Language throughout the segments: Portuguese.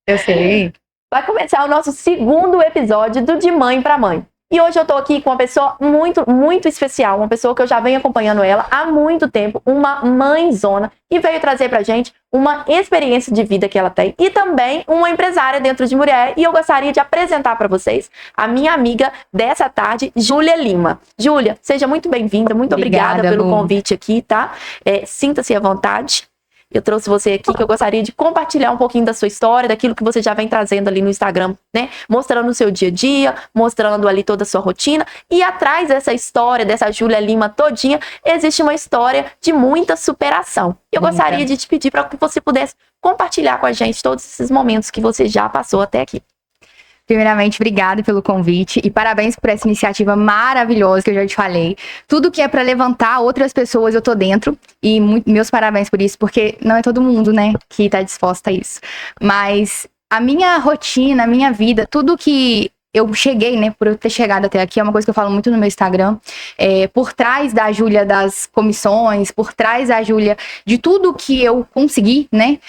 Eu sei. Vai começar o nosso segundo episódio do De Mãe para Mãe. E hoje eu tô aqui com uma pessoa muito, muito especial, uma pessoa que eu já venho acompanhando ela há muito tempo, uma mãezona, que veio trazer pra gente uma experiência de vida que ela tem e também uma empresária dentro de Murié. E eu gostaria de apresentar para vocês a minha amiga dessa tarde, Júlia Lima. Júlia, seja muito bem-vinda, muito obrigada pelo convite aqui, tá? Sinta-se à vontade. Eu trouxe você aqui que eu gostaria de compartilhar um pouquinho da sua história, daquilo que você já vem trazendo ali no Instagram, né? Mostrando o seu dia a dia, mostrando ali toda a sua rotina. E atrás dessa história, dessa Júlia Lima todinha, existe uma história de muita superação. Eu gostaria de te pedir para que você pudesse compartilhar com a gente todos esses momentos que você já passou até aqui. Primeiramente, obrigada pelo convite e parabéns por essa iniciativa maravilhosa que eu já te falei. Tudo que é para levantar outras pessoas, eu tô dentro. E meus parabéns por isso, porque não é todo mundo, né, que tá disposta a isso. Mas a minha rotina, a minha vida, tudo que eu cheguei, né, por eu ter chegado até aqui, é uma coisa que eu falo muito no meu Instagram. Por trás da Júlia das comissões, por trás da Júlia de tudo que eu consegui, né,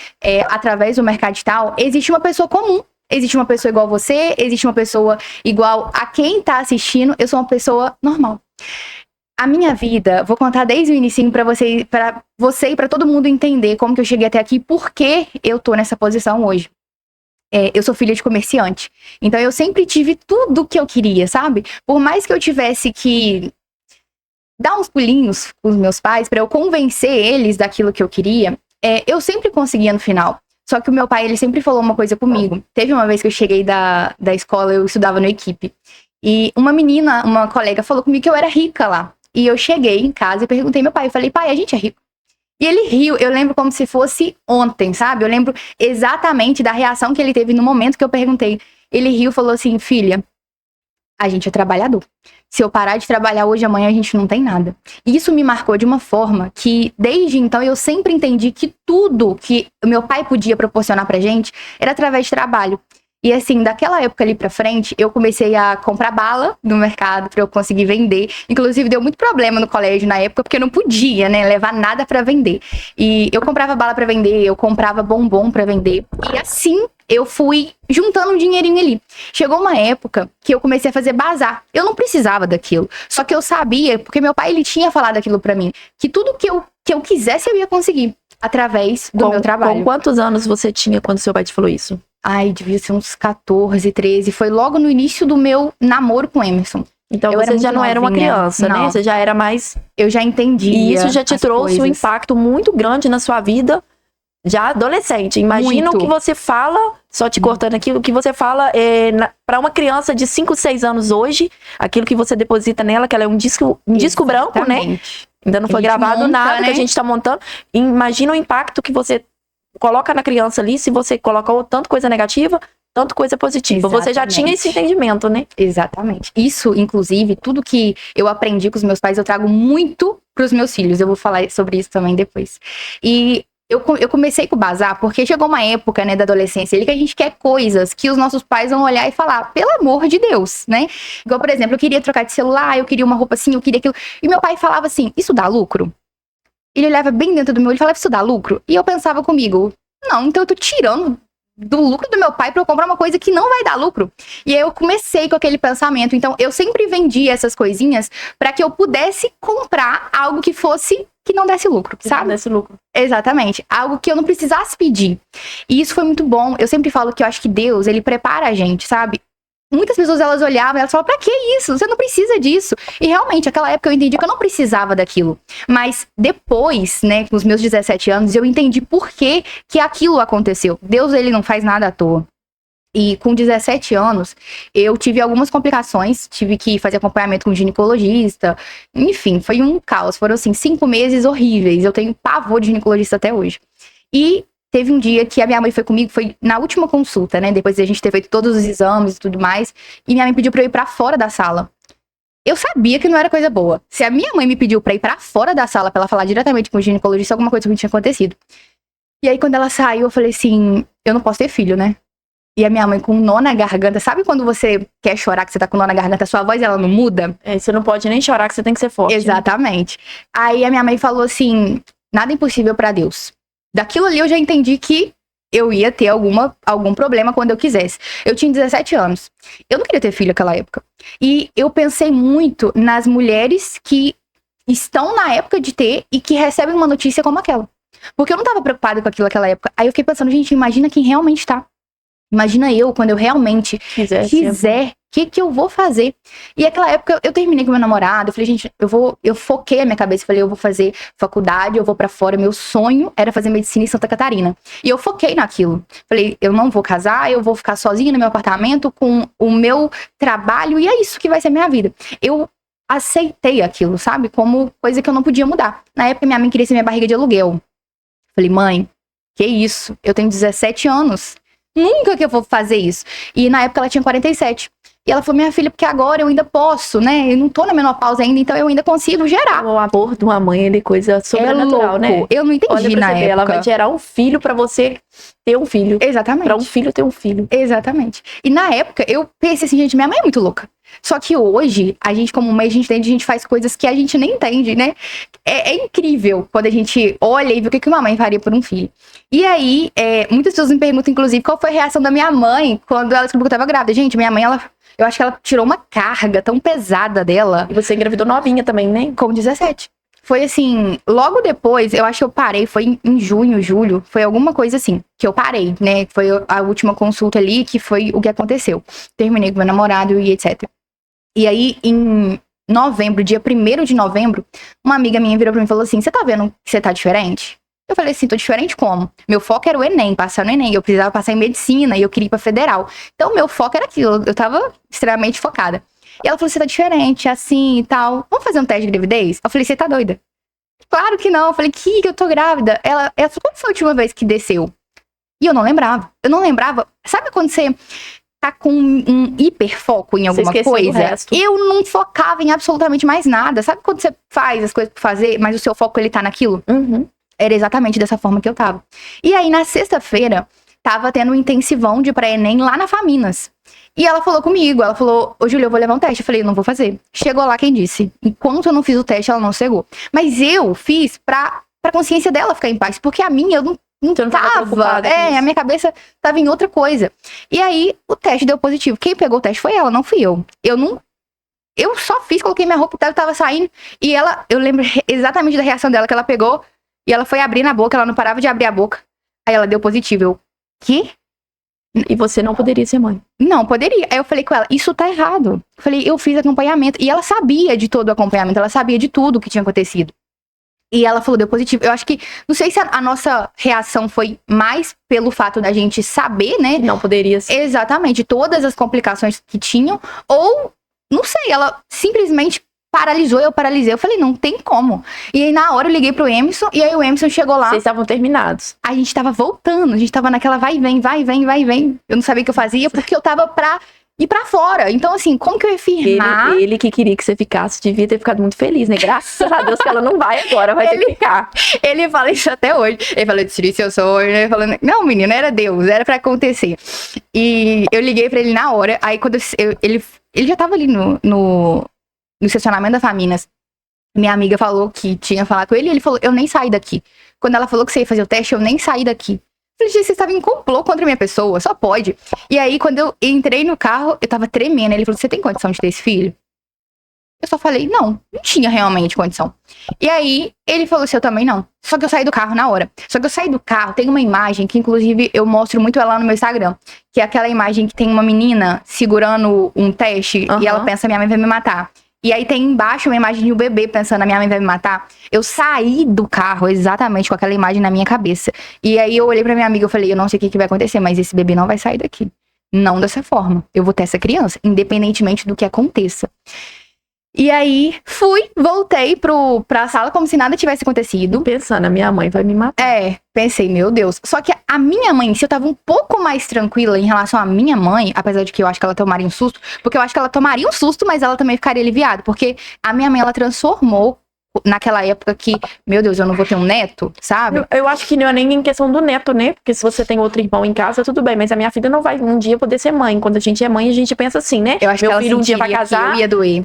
através do mercado digital, existe uma pessoa comum. Existe uma pessoa igual a você, existe uma pessoa igual a quem tá assistindo, eu sou uma pessoa normal. A minha vida, vou contar desde o início para você e para todo mundo entender como que eu cheguei até aqui, por que eu tô nessa posição hoje. Eu sou filha de comerciante, então eu sempre tive tudo que eu queria, sabe? Por mais que eu tivesse que dar uns pulinhos com os meus pais para eu convencer eles daquilo que eu queria, eu sempre conseguia no final. Só que o meu pai, ele sempre falou uma coisa comigo. Teve uma vez que eu cheguei da escola, eu estudava no equipe. E uma menina, uma colega, falou comigo que eu era rica lá. E eu cheguei em casa e perguntei ao meu pai. Eu falei, pai, a gente é rico? E ele riu. Eu lembro como se fosse ontem, sabe? Eu lembro exatamente da reação que ele teve no momento que eu perguntei. Ele riu e falou assim, filha, a gente é trabalhador. Se eu parar de trabalhar hoje, amanhã a gente não tem nada. E isso me marcou de uma forma que, desde então, eu sempre entendi que tudo que o meu pai podia proporcionar pra gente era através de trabalho. E assim, daquela época ali pra frente, eu comecei a comprar bala no mercado pra eu conseguir vender. Inclusive, deu muito problema no colégio na época, porque eu não podia, né, levar nada pra vender. E eu comprava bala pra vender, eu comprava bombom pra vender. E assim, eu fui juntando um dinheirinho ali. Chegou uma época que eu comecei a fazer bazar. Eu não precisava daquilo. Só que eu sabia, porque meu pai, ele tinha falado aquilo pra mim, que tudo que eu quisesse, eu ia conseguir. Através do meu trabalho. Com quantos anos você tinha quando seu pai te falou isso? Ai, devia ser uns 14, 13. Foi logo no início do meu namoro com o Emerson. Então você já não era uma criança, né? Você já era mais... Eu já entendia. E isso já te trouxe um impacto muito grande na sua vida, já adolescente. Imagina o que você fala, só te cortando aqui, o que você fala para uma criança de 5, 6 anos hoje, aquilo que você deposita nela, que ela é um disco branco, né? Ainda não foi gravado nada, né? Que a gente tá montando. Imagina o impacto que você coloca na criança ali, se você colocou tanto coisa negativa, tanto coisa positiva. Exatamente. Você já tinha esse entendimento, né? Exatamente. Isso, inclusive, tudo que eu aprendi com os meus pais, eu trago muito pros meus filhos. Eu vou falar sobre isso também depois. E eu comecei com o bazar, porque chegou uma época, né, da adolescência ali, que a gente quer coisas que os nossos pais vão olhar e falar, pelo amor de Deus, né? Igual, por exemplo, eu queria trocar de celular, eu queria uma roupa assim, eu queria aquilo. E meu pai falava assim, isso dá lucro? Ele olhava bem dentro do meu olho e falava, isso dá lucro? E eu pensava comigo, não, então eu tô tirando do lucro do meu pai pra eu comprar uma coisa que não vai dar lucro. E aí eu comecei com aquele pensamento. Então eu sempre vendia essas coisinhas pra que eu pudesse comprar algo que não desse lucro, sabe? Não desse lucro. Exatamente. Algo que eu não precisasse pedir. E isso foi muito bom. Eu sempre falo que eu acho que Deus, ele prepara a gente, sabe? Muitas pessoas, elas olhavam e elas falavam, pra que isso? Você não precisa disso. E realmente, naquela época eu entendi que eu não precisava daquilo. Mas depois, né, com os meus 17 anos, eu entendi por que aquilo aconteceu. Deus, ele não faz nada à toa. E com 17 anos, eu tive algumas complicações, tive que fazer acompanhamento com um ginecologista, enfim, foi um caos. Foram, assim, 5 meses horríveis. Eu tenho pavor de ginecologista até hoje. E teve um dia que a minha mãe foi comigo, foi na última consulta, né? Depois de a gente ter feito todos os exames e tudo mais. E minha mãe pediu pra eu ir pra fora da sala. Eu sabia que não era coisa boa. Se a minha mãe me pediu pra ir pra fora da sala, pra ela falar diretamente com o ginecologista, alguma coisa ruim tinha acontecido. E aí, quando ela saiu, eu falei assim, eu não posso ter filho, né? E a minha mãe com um nó na garganta. Sabe quando você quer chorar, que você tá com um nó na garganta, a sua voz, ela não muda? Você não pode nem chorar, que você tem que ser forte. Exatamente. Né? Aí a minha mãe falou assim, nada impossível pra Deus. Daquilo ali eu já entendi que eu ia ter algum problema quando eu quisesse. Eu tinha 17 anos. Eu não queria ter filho naquela época. E eu pensei muito nas mulheres que estão na época de ter e que recebem uma notícia como aquela. Porque eu não tava preocupada com aquilo naquela época. Aí eu fiquei pensando, gente, imagina quem realmente tá. Imagina eu, quando eu realmente quiser, o que eu vou fazer? E naquela época eu terminei com meu namorado, eu falei, gente, eu foquei a minha cabeça, falei, eu vou fazer faculdade, eu vou pra fora, meu sonho era fazer medicina em Santa Catarina. E eu foquei naquilo. Falei, eu não vou casar, eu vou ficar sozinha no meu apartamento com o meu trabalho e é isso que vai ser a minha vida. Eu aceitei aquilo, sabe? Como coisa que eu não podia mudar. Na época minha mãe queria ser minha barriga de aluguel. Falei, mãe, que isso? Eu tenho 17 anos. Nunca que eu vou fazer isso. E na época ela tinha 47. E ela falou, minha filha, porque agora eu ainda posso, né? Eu não tô na menopausa ainda, então eu ainda consigo gerar. O amor de uma mãe, ele é coisa sobrenatural, né? Eu não entendi na época. Ela vai gerar um filho pra você ter um filho. Exatamente. Pra um filho ter um filho. Exatamente. E na época, eu pensei assim, gente, minha mãe é muito louca. Só que hoje, a gente como mãe, a gente faz coisas que a gente nem entende, né? É incrível quando a gente olha e vê o que uma mãe faria por um filho. E aí, muitas pessoas me perguntam, inclusive, qual foi a reação da minha mãe quando ela descobriu que eu tava grávida. Gente, minha mãe, eu acho que ela tirou uma carga tão pesada dela. E você engravidou novinha também, né? Com 17. Foi assim, logo depois, eu acho que eu parei, foi em junho, julho, foi alguma coisa assim, que eu parei, né? Foi a última consulta ali, que foi o que aconteceu. Terminei com meu namorado e etc. E aí, em novembro, dia 1º de novembro, uma amiga minha virou pra mim e falou assim, você tá vendo que você tá diferente? Eu falei assim, tô diferente como? Meu foco era o Enem, passar no Enem. Eu precisava passar em medicina e eu queria ir pra federal. Então, meu foco era aquilo. Eu tava extremamente focada. E ela falou, você tá diferente, assim e tal. Vamos fazer um teste de gravidez? Eu falei, você tá doida? Claro que não. Eu falei, que eu tô grávida? Ela falou, quando foi a última vez que desceu? E eu não lembrava. Eu não lembrava. Sabe quando você tá com um hiperfoco em alguma coisa? Eu não focava em absolutamente mais nada. Sabe quando você faz as coisas pra fazer, mas o seu foco, ele tá naquilo? Uhum. Era exatamente dessa forma que eu tava. E aí, na sexta-feira, tava tendo um intensivão de pré-ENEM lá na Faminas. E ela falou comigo, ela falou, ô Júlia, eu vou levar um teste. Eu falei, não vou fazer. Chegou lá quem disse. Enquanto eu não fiz o teste, ela não chegou. Mas eu fiz pra consciência dela ficar em paz. Porque a minha, eu não tava. A minha cabeça tava em outra coisa. E aí, o teste deu positivo. Quem pegou o teste foi ela, não fui eu. Eu só fiz, coloquei minha roupa, tava saindo. E eu lembro exatamente da reação dela, que ela pegou e ela foi abrir na boca, ela não parava de abrir a boca. Aí ela deu positivo. Eu, quê? E você não poderia ser mãe? Não, poderia. Aí eu falei com ela, isso tá errado. Eu falei, eu fiz acompanhamento. E ela sabia de todo o acompanhamento, ela sabia de tudo que tinha acontecido. E ela falou, deu positivo. Eu acho que, não sei se a nossa reação foi mais pelo fato da gente saber, né? Não poderia ser. Exatamente, todas as complicações que tinham. Ou, não sei, ela simplesmente paralisou, eu paralisei. Eu falei, não tem como. E aí, na hora, eu liguei pro Emerson, e aí o Emerson chegou lá. Vocês estavam terminados. A gente tava voltando, a gente tava naquela vai e vem, vai e vem, vai e vem. Eu não sabia o que eu fazia, porque eu tava pra ir pra fora. Então, assim, como que eu ia firmar? Ele que queria que você ficasse, devia ter ficado muito feliz, né? Graças a Deus que ela não vai agora, vai ter que ficar. Ele fala isso até hoje. Ele falou, destruir seu sonho, né? Falando, não, menino, era Deus, era pra acontecer. E eu liguei pra ele na hora, aí quando ele já tava ali no estacionamento da Faminas. Minha amiga falou que tinha falado com ele e ele falou, eu nem saí daqui. Quando ela falou que você ia fazer o teste, eu nem saí daqui. Eu falei, gente, você estava em complô contra a minha pessoa, só pode. E aí, quando eu entrei no carro, eu tava tremendo. Ele falou, você tem condição de ter esse filho? Eu só falei, não tinha realmente condição. E aí, ele falou assim, eu também não. Só que eu saí do carro na hora. Só que eu saí do carro, tem uma imagem que, inclusive, eu mostro muito ela no meu Instagram. Que é aquela imagem que tem uma menina segurando um teste e ela pensa, minha mãe vai me matar. E aí tem embaixo uma imagem de um bebê pensando, a minha mãe vai me matar. Eu saí do carro exatamente com aquela imagem na minha cabeça. E aí eu olhei pra minha amiga e falei, eu não sei o que vai acontecer, mas esse bebê não vai sair daqui. Não dessa forma. Eu vou ter essa criança, independentemente do que aconteça. E aí, voltei pra sala como se nada tivesse acontecido. Pensando, a minha mãe vai me matar. Pensei, meu Deus. Só que a minha mãe, se eu tava um pouco mais tranquila em relação à minha mãe, apesar de que eu acho que ela tomaria um susto, porque eu acho que ela tomaria um susto, mas ela também ficaria aliviada, porque a minha mãe, ela transformou naquela época que, meu Deus, eu não vou ter um neto, sabe? Eu acho que não é nem em questão do neto, né? Porque se você tem outro irmão em casa, tudo bem, mas a minha filha não vai um dia poder ser mãe. Quando a gente é mãe, a gente pensa assim, né? Eu acho que ela filho um dia vai casar, eu ia doer.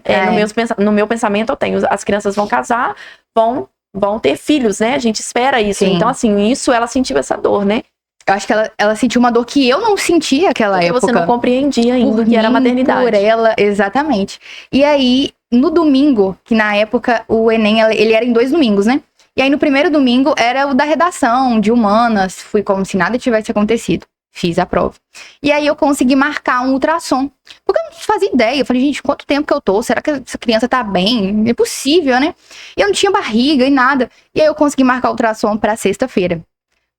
No meu pensamento eu tenho, as crianças vão casar, vão ter filhos, né? A gente espera isso. Sim. Então, assim, ela sentiu essa dor, né? Eu acho que ela sentiu uma dor que eu não sentia naquela época. Você não compreendia ainda o que era maternidade. Por ela, exatamente. E aí, no domingo, que na época o Enem, ele era em 2 domingos, né? E aí, no primeiro domingo, era o da redação, de humanas. Fui como se nada tivesse acontecido. Fiz a prova. E aí, eu consegui marcar um ultrassom. Porque eu não fazia ideia. Eu falei, gente, quanto tempo que eu tô? Será que essa criança tá bem? É possível, né? E eu não tinha barriga e nada. E aí, eu consegui marcar o ultrassom pra sexta-feira.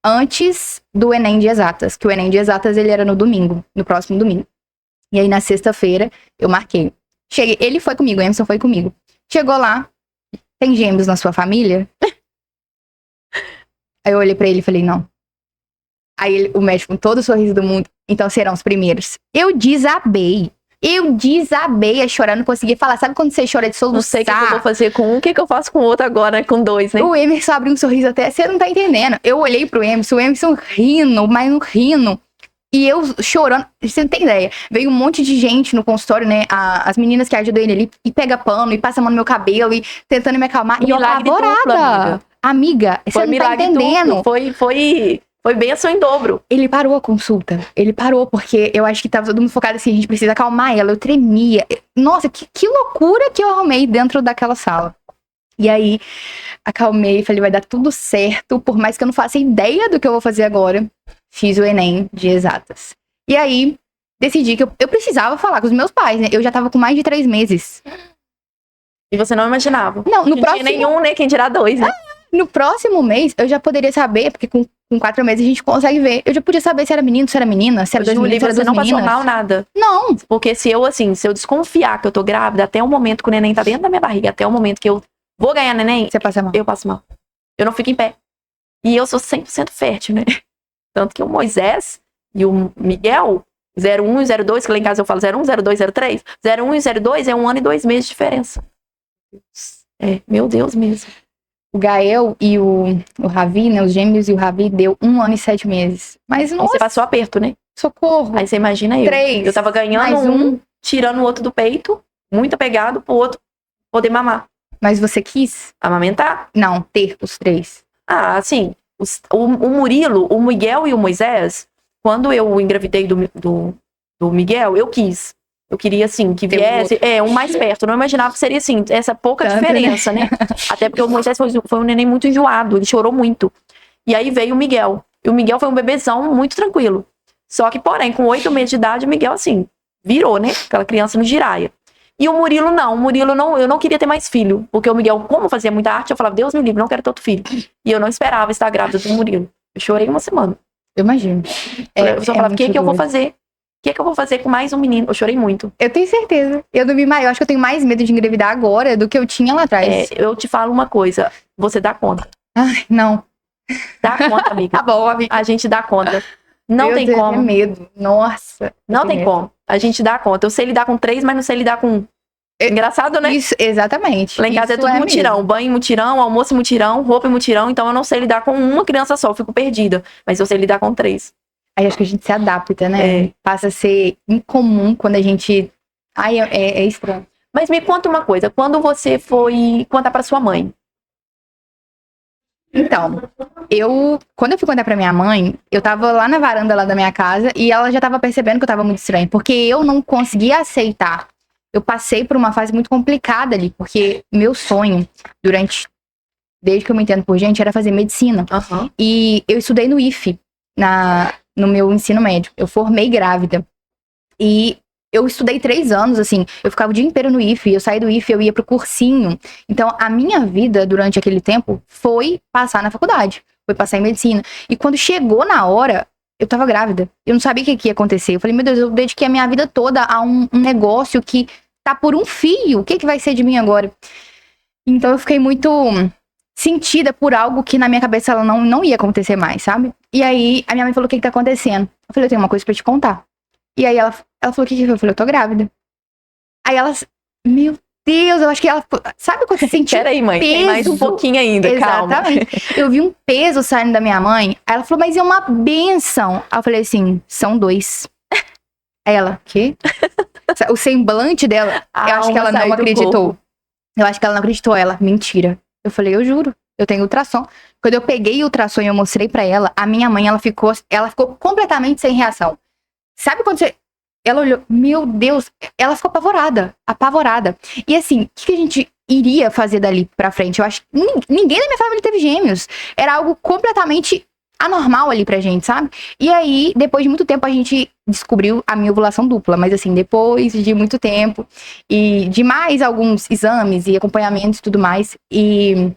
Antes do Enem de Exatas. Que o Enem de Exatas, ele era no domingo. No próximo domingo. E aí, na sexta-feira, eu marquei. Cheguei. Ele foi comigo, o Emerson foi comigo. Chegou lá. Tem gêmeos na sua família? Aí eu olhei pra ele e falei, não. Aí o médico, com todo o sorriso do mundo, então serão os primeiros. Eu desabei a chorar, não conseguia falar. Sabe quando você chora de soluçar? Não sei o que eu vou fazer com um, o que eu faço com o outro agora, com 2, né? O Emerson abriu um sorriso até, você não tá entendendo. Eu olhei pro Emerson, o Emerson rindo, mas não rindo. E eu chorando, você não tem ideia. Veio um monte de gente no consultório, né? As meninas que ajudam ele ali, e pega pano, e passa a mão no meu cabelo, e tentando me acalmar. E eu apavorada. Amiga, você não tá entendendo. Foi bênção em dobro. Ele parou a consulta. Ele parou, porque eu acho que tava todo mundo focado assim, a gente precisa acalmar ela. Eu tremia. Nossa, que loucura que eu arrumei dentro daquela sala. E aí, acalmei, falei, vai dar tudo certo, por mais que eu não faça ideia do que eu vou fazer agora. Fiz o Enem de Exatas. E aí, decidi que eu precisava falar com os meus pais, né? Eu já tava com mais de 3 meses. E você não imaginava? Não, no não próximo... tinha nenhum, né? Quem dirá 2, né? No próximo mês, eu já poderia saber, porque com 4 meses a gente consegue ver. Eu já podia saber se era menino, se era menina, se era 2 meninos, se era 2 meninas. Você não passou mal nada? Não. Porque se eu desconfiar que eu tô grávida, até o momento que o neném tá dentro da minha barriga, até o momento que eu vou ganhar neném, Você passa mal. Eu passo mal. Eu não fico em pé. E eu sou 100% fértil, né? Tanto que o Moisés e o Miguel, 01 e 02, que lá em casa eu falo 01, 02, 03, 01 e 02 é 1 ano e 2 meses de diferença. É, meu Deus mesmo. O Gael e o Ravi, né? Os gêmeos e o Ravi deu 1 ano e 7 meses. Mas não. Aí você passou aperto, né? Socorro. Aí você imagina eu. 3. Eu tava ganhando mais um, tirando o outro do peito, muito apegado pro outro poder mamar. Mas você quis? Amamentar? Não, ter os 3. Ah, assim, o Murilo, o Miguel e o Moisés, quando eu engravidei do Miguel, eu quis. Eu queria, assim, que viesse um mais perto. Eu não imaginava que seria, assim, essa pouca diferença, né? Até porque o Moisés foi um neném muito enjoado, ele chorou muito. E aí veio o Miguel. E o Miguel foi um bebezão muito tranquilo. Só que, porém, com 8 meses de idade, o Miguel, assim, virou, né? Aquela criança no giraia. E o Murilo não. O Murilo não, eu não queria ter mais filho. Porque o Miguel, como fazia muita arte, eu falava, Deus me livre, não quero ter outro filho. E eu não esperava estar grávida do Murilo. Eu chorei 1 semana. Eu imagino. Eu só falava, o que eu vou fazer? O que eu vou fazer com mais um menino? Eu chorei muito. Eu tenho certeza. Eu dormi maior. Eu acho que eu tenho mais medo de engravidar agora do que eu tinha lá atrás. Eu te falo uma coisa. Você dá conta. Ai, não. Dá conta, amiga. Tá bom, amiga. A gente dá conta. Não tem como. Eu tenho medo. Nossa. Não tem como. A gente dá conta. Eu sei lidar com 3, mas não sei lidar com... Engraçado, né? Isso, exatamente. Lá em casa isso é tudo mutirão. mesmo. Banho em mutirão, almoço em mutirão, roupa em mutirão. Então eu não sei lidar com uma criança só. Eu fico perdida. Mas eu sei lidar com 3. Aí acho que a gente se adapta, né? Passa a ser incomum quando a gente... Ai, é estranho. Mas me conta uma coisa. Quando você foi contar pra sua mãe? Então, quando eu fui contar pra minha mãe, eu tava lá na varanda lá da minha casa e ela já tava percebendo que eu tava muito estranho, porque eu não conseguia aceitar. Eu passei por uma fase muito complicada ali, porque meu sonho, desde que eu me entendo por gente, era fazer medicina. Uhum. E eu estudei no IFE, no meu ensino médio. Eu formei grávida. E eu estudei 3 anos, assim, eu ficava o dia inteiro no IFE, eu saí do IFE, eu ia pro cursinho. Então, a minha vida, durante aquele tempo, foi passar na faculdade, foi passar em medicina. E quando chegou na hora, eu tava grávida. Eu não sabia o que ia acontecer. Eu falei, meu Deus, eu dediquei a minha vida toda a um negócio que tá por um fio. O que vai ser de mim agora? Então, eu fiquei muito sentida por algo que na minha cabeça ela não ia acontecer mais, sabe? E aí, a minha mãe falou, o que tá acontecendo? Eu falei, eu tenho uma coisa pra te contar. E aí, ela falou, o que foi? Eu falei, eu tô grávida. Aí ela, meu Deus, eu acho que ela... Sabe quando você sente Peraí, mãe, peso? tem mais um pouquinho ainda, Exatamente. Calma. Eu vi um peso saindo da minha mãe. Aí ela falou, mas é uma bênção. Aí eu falei assim, são 2. Aí ela, quê? O semblante dela, eu acho que ela não acreditou. Eu acho que ela não acreditou. Ela, mentira. Eu falei, eu juro. eu tenho ultrassom. Quando eu peguei o ultrassom e eu mostrei pra ela, a minha mãe, ela ficou completamente sem reação. Sabe quando você... Ela olhou, meu Deus, ela ficou apavorada. E assim, o que a gente iria fazer dali pra frente? Eu acho que ninguém da minha família teve gêmeos. Era algo completamente anormal ali pra gente, sabe? E aí, depois de muito tempo, a gente descobriu a minha ovulação dupla. Mas assim, depois de muito tempo e de mais alguns exames e acompanhamentos e tudo mais. E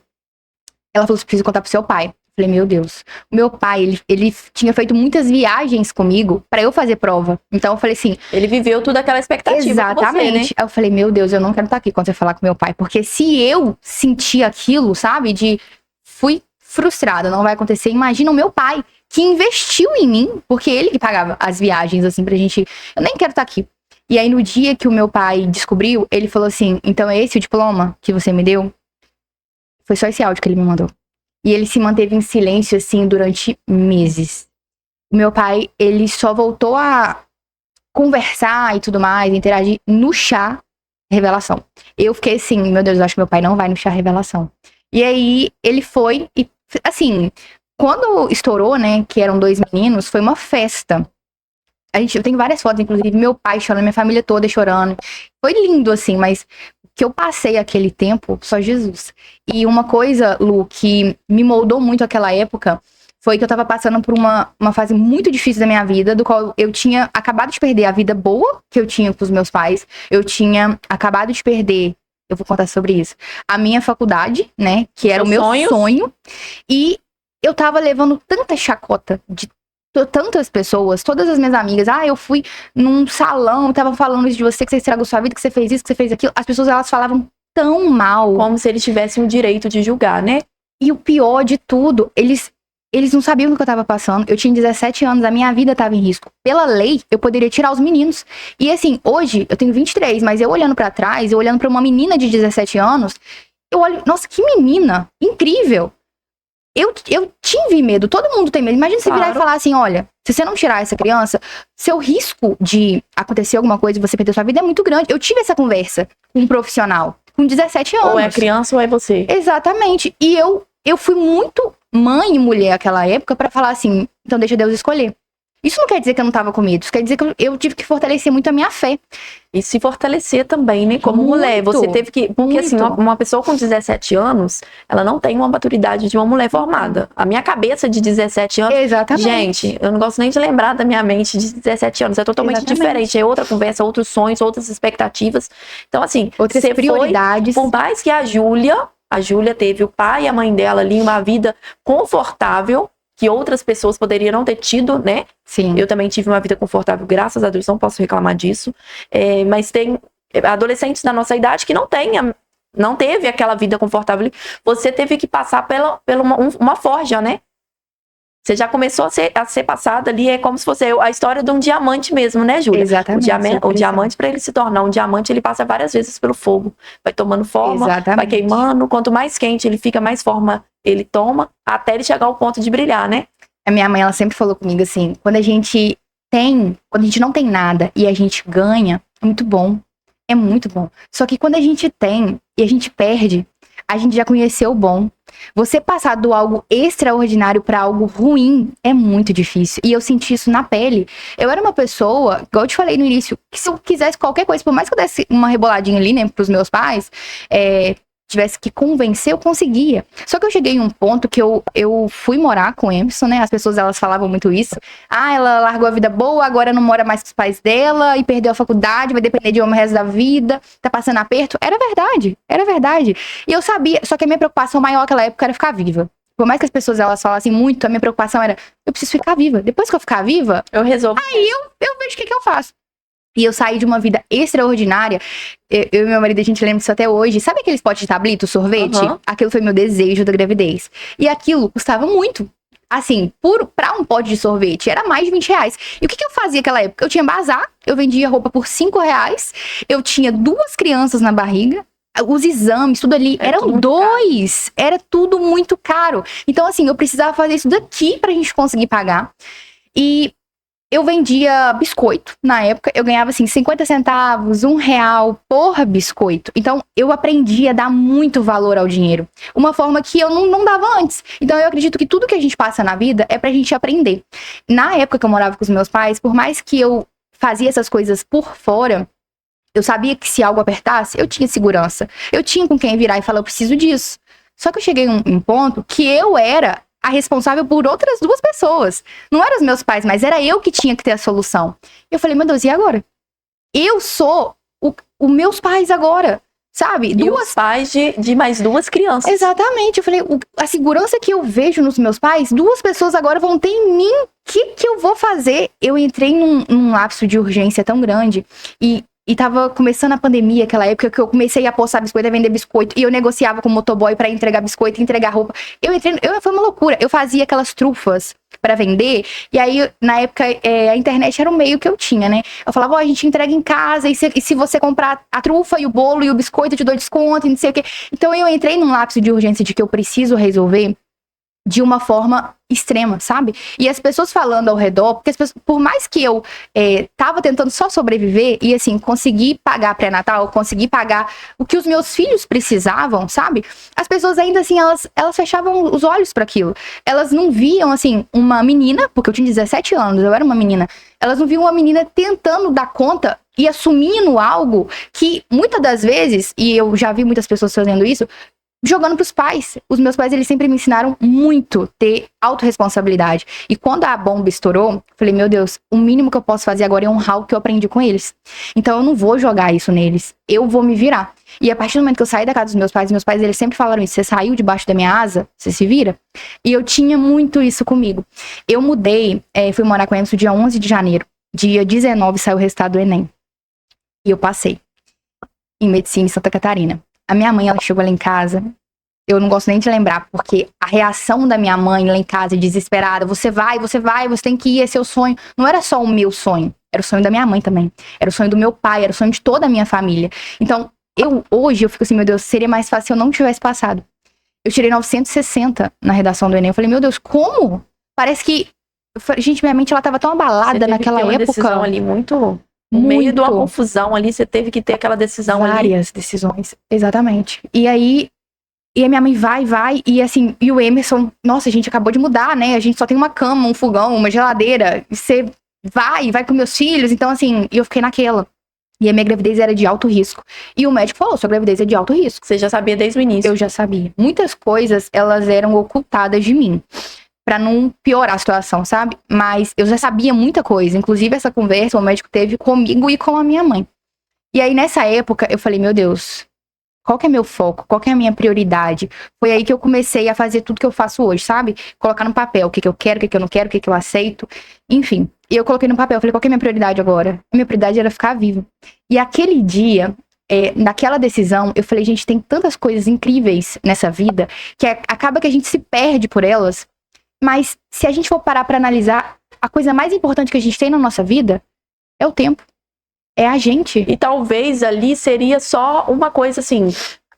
ela falou, você precisa contar pro seu pai. Falei, meu Deus. O meu pai, ele tinha feito muitas viagens comigo pra eu fazer prova. Então eu falei assim... Ele viveu toda aquela expectativa. Exatamente. Com você, né? Aí eu falei, meu Deus, eu não quero estar aqui quando você falar com meu pai. Porque se eu sentir aquilo, sabe? Fui frustrada, não vai acontecer. Imagina o meu pai, que investiu em mim. Porque ele que pagava as viagens, assim, pra gente... Eu nem quero estar aqui. E aí no dia que o meu pai descobriu, ele falou assim, então é esse o diploma que você me deu? Foi só esse áudio que ele me mandou. E ele se manteve em silêncio, assim, durante meses. O meu pai, ele só voltou a conversar e tudo mais, interagir no chá revelação. Eu fiquei assim, meu Deus, eu acho que meu pai não vai no chá revelação. E aí, ele foi e, assim, quando estourou, né, que eram 2 meninos, foi uma festa. Eu tenho várias fotos, inclusive, meu pai chorando, minha família toda chorando. Foi lindo, assim, mas... que eu passei aquele tempo, só Jesus. E uma coisa, Lu, que me moldou muito aquela época, foi que eu tava passando por uma fase muito difícil da minha vida, do qual eu tinha acabado de perder a vida boa que eu tinha com os meus pais, eu tinha acabado de perder, eu vou contar sobre isso, a minha faculdade, né, que era o meu sonho, e eu tava levando tanta chacota de tantas pessoas, todas as minhas amigas, eu fui num salão, tava falando isso de você, que você estragou sua vida, que você fez isso, que você fez aquilo. As pessoas, elas falavam tão mal. Como se eles tivessem o direito de julgar, né? E o pior de tudo, eles não sabiam o que eu tava passando. Eu tinha 17 anos, a minha vida tava em risco. Pela lei, eu poderia tirar os meninos. E assim, hoje, eu tenho 23, mas eu olhando pra trás, eu olhando pra uma menina de 17 anos, eu olho, nossa, que menina incrível. Eu tive medo, todo mundo tem medo. Imagina você virar e falar assim, olha, se você não tirar essa criança, seu risco de acontecer alguma coisa e você perder sua vida é muito grande. Eu tive essa conversa com um profissional, com 17 anos. Ou é a criança ou é você. Exatamente. E eu fui muito mãe e mulher naquela época pra falar assim, então deixa Deus escolher. Isso não quer dizer que eu não tava com medo, isso quer dizer que eu tive que fortalecer muito a minha fé. E se fortalecer também, né? Como Muito, mulher. Você teve que... Porque assim, muito. uma pessoa com 17 anos, ela não tem uma maturidade de uma mulher formada. A minha cabeça de 17 anos... Exatamente. Gente, eu não gosto nem de lembrar da minha mente de 17 anos. É totalmente diferente. É outra conversa, outros sonhos, outras expectativas. Então assim... Outras prioridades. Por mais que a Júlia teve o pai e a mãe dela ali, uma vida confortável, que outras pessoas poderiam não ter tido, né? Sim. Eu também tive uma vida confortável, graças a Deus, não posso reclamar disso. Mas tem adolescentes da nossa idade que não teve aquela vida confortável. Você teve que passar pela uma forja, né? Você já começou a ser passada ali, é como se fosse a história de um diamante mesmo, né, Júlia? Exatamente. O diamante, para ele se tornar um diamante, ele passa várias vezes pelo fogo. Vai tomando forma, Exatamente. vai queimando. Quanto mais quente ele fica, mais forma ele toma, até ele chegar ao ponto de brilhar, né? A minha mãe, ela sempre falou comigo assim, quando a gente não tem nada e a gente ganha, é muito bom. É muito bom. Só que quando a gente tem e a gente perde, a gente já conheceu o bom. Você passar do algo extraordinário para algo ruim é muito difícil. E eu senti isso na pele. Eu era uma pessoa, igual eu te falei no início, que se eu quisesse qualquer coisa, por mais que eu desse uma reboladinha ali, né, pros meus pais, tivesse que convencer, eu conseguia. Só que eu cheguei em um ponto que eu fui morar com o Emerson, né? As pessoas, elas falavam muito isso. Ela largou a vida boa, agora não mora mais com os pais dela e perdeu a faculdade, vai depender de homem o resto da vida, tá passando aperto. Era verdade. E eu sabia, só que a minha preocupação maior naquela época era ficar viva. Por mais que as pessoas, elas falassem muito, a minha preocupação era, eu preciso ficar viva. Depois que eu ficar viva, eu resolvo. Aí eu vejo o que eu faço. E eu saí de uma vida extraordinária. Eu e meu marido, a gente lembra disso até hoje. Sabe aqueles potes de tablito, sorvete? Uhum. Aquilo foi meu desejo da gravidez. E aquilo custava muito. Assim, pra um pote de sorvete, era mais de R$20. E o que eu fazia naquela época? Eu tinha bazar, eu vendia roupa por R$5. Eu tinha 2 crianças na barriga. Os exames, tudo ali, eram 2. Era tudo muito caro. Então, assim, eu precisava fazer isso daqui pra gente conseguir pagar. E eu vendia biscoito. Na época, eu ganhava, assim, 50 centavos, R$ 1 por biscoito. Então, eu aprendi a dar muito valor ao dinheiro. Uma forma que eu não dava antes. Então, eu acredito que tudo que a gente passa na vida é pra gente aprender. Na época que eu morava com os meus pais, por mais que eu fazia essas coisas por fora, eu sabia que se algo apertasse, eu tinha segurança. Eu tinha com quem virar e falar, eu preciso disso. Só que eu cheguei em um ponto que eu era a responsável por outras 2 pessoas. Não eram os meus pais, mas era eu que tinha que ter a solução. Eu falei, meu Deus, e agora? Eu sou os meus pais agora, sabe? E os pais de mais 2 crianças. Exatamente. Eu falei, a segurança que eu vejo nos meus pais, 2 pessoas agora vão ter em mim. O que eu vou fazer? Eu entrei num lapso de urgência tão grande e tava começando a pandemia, aquela época que eu comecei a postar biscoito, a vender biscoito. E eu negociava com o motoboy pra entregar biscoito, entregar roupa. Foi uma loucura. Eu fazia aquelas trufas pra vender. E aí, na época, a internet era o meio que eu tinha, né? Eu falava, a gente entrega em casa. E se você comprar a trufa e o bolo e o biscoito, eu te dou desconto e não sei o quê. Então, eu entrei num lapso de urgência de que eu preciso resolver de uma forma extrema, sabe? E as pessoas falando ao redor, porque por mais que eu tava tentando só sobreviver e assim, conseguir pagar pré-natal, conseguir pagar o que os meus filhos precisavam, sabe? As pessoas ainda assim, elas fechavam os olhos para aquilo. Elas não viam assim, uma menina, porque eu tinha 17 anos, eu era uma menina, elas não viam uma menina tentando dar conta e assumindo algo que muitas das vezes, e eu já vi muitas pessoas fazendo isso, jogando pros pais. Os meus pais, eles sempre me ensinaram muito ter autorresponsabilidade. E quando a bomba estourou, eu falei, meu Deus, o mínimo que eu posso fazer agora é honrar o que eu aprendi com eles. Então eu não vou jogar isso neles. Eu vou me virar. E a partir do momento que eu saí da casa dos meus pais, eles sempre falaram isso. Você saiu debaixo da minha asa, você se vira. E eu tinha muito isso comigo. Eu mudei, fui morar com eles no dia 11 de janeiro. Dia 19 saiu o resultado do Enem. E eu passei. Em medicina em Santa Catarina. A minha mãe, ela chegou lá em casa, eu não gosto nem de lembrar, porque a reação da minha mãe lá em casa, desesperada, você vai, você tem que ir, é seu sonho. Não era só o meu sonho, era o sonho da minha mãe também. Era o sonho do meu pai, era o sonho de toda a minha família. Então, hoje eu fico assim, meu Deus, seria mais fácil se eu não tivesse passado. Eu tirei 960 na redação do Enem, eu falei, meu Deus, como? Parece que, gente, minha mente, ela tava tão abalada naquela época. Uma decisão ali muito... No meio de uma confusão ali, você teve que ter aquela decisão ali. Várias decisões, exatamente. E aí, a minha mãe vai, e assim, e o Emerson, nossa, a gente acabou de mudar, né? A gente só tem uma cama, um fogão, uma geladeira. E você vai com meus filhos. Então, assim, eu fiquei naquela. E a minha gravidez era de alto risco. E o médico falou, sua gravidez é de alto risco. Você já sabia desde o início? Eu já sabia. Muitas coisas, elas eram ocultadas de mim. Pra não piorar a situação, sabe? Mas eu já sabia muita coisa. Inclusive, essa conversa o médico teve comigo e com a minha mãe. E aí, nessa época, eu falei, meu Deus, qual que é meu foco? Qual que é a minha prioridade? Foi aí que eu comecei a fazer tudo que eu faço hoje, sabe? Colocar no papel o que eu quero, o que eu não quero, o que eu aceito. Enfim, e eu coloquei no papel. Eu falei, qual que é a minha prioridade agora? A minha prioridade era ficar viva. E aquele dia... naquela decisão, eu falei, gente, tem tantas coisas incríveis nessa vida que acaba que a gente se perde por elas. Mas se a gente for parar pra analisar, a coisa mais importante que a gente tem na nossa vida é o tempo. É a gente. E talvez ali seria só uma coisa assim,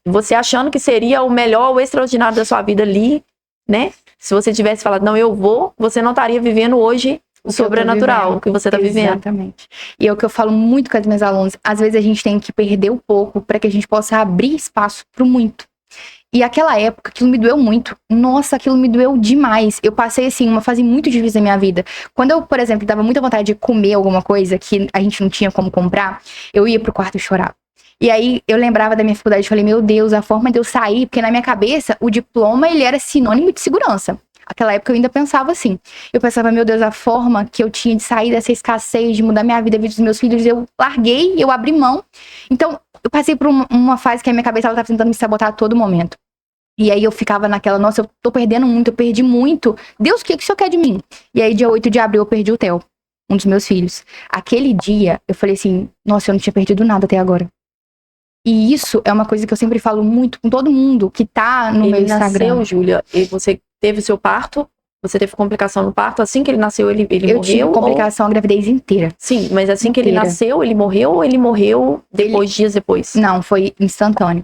você achando que seria o melhor, o extraordinário da sua vida ali, né? Se você tivesse falado, não, eu vou, você não estaria vivendo hoje o sobrenatural que você tá vivendo. Exatamente. E é o que eu falo muito com as minhas alunas. Às vezes a gente tem que perder um pouco para que a gente possa abrir espaço pro muito. E aquela época, aquilo me doeu muito. Nossa, aquilo me doeu demais. Eu passei, assim, uma fase muito difícil da minha vida. Quando eu, por exemplo, dava muita vontade de comer alguma coisa que a gente não tinha como comprar, eu ia pro quarto e chorava. E aí, eu lembrava da minha faculdade e falei, meu Deus, a forma de eu sair... Porque na minha cabeça, o diploma, ele era sinônimo de segurança. Naquela época, eu ainda pensava assim. Eu pensava, meu Deus, a forma que eu tinha de sair dessa escassez, de mudar minha vida, a vida dos meus filhos, eu larguei, eu abri mão. Então, eu passei por uma fase que a minha cabeça, ela tava tentando me sabotar a todo momento. E aí eu ficava naquela, nossa, eu tô perdendo muito, eu perdi muito. Deus, o que o senhor quer de mim? E aí, dia 8 de abril, eu perdi o Theo, um dos meus filhos. Aquele dia, eu falei assim, nossa, eu não tinha perdido nada até agora. E isso é uma coisa que eu sempre falo muito com todo mundo que tá no meu Instagram. Ele nasceu, Júlia, e você teve o seu parto? Você teve complicação no parto? Assim que ele nasceu, ele morreu? Eu tive complicação a gravidez inteira. Sim, mas assim que ele nasceu, ele morreu ou ele morreu dias depois? Não, foi instantâneo.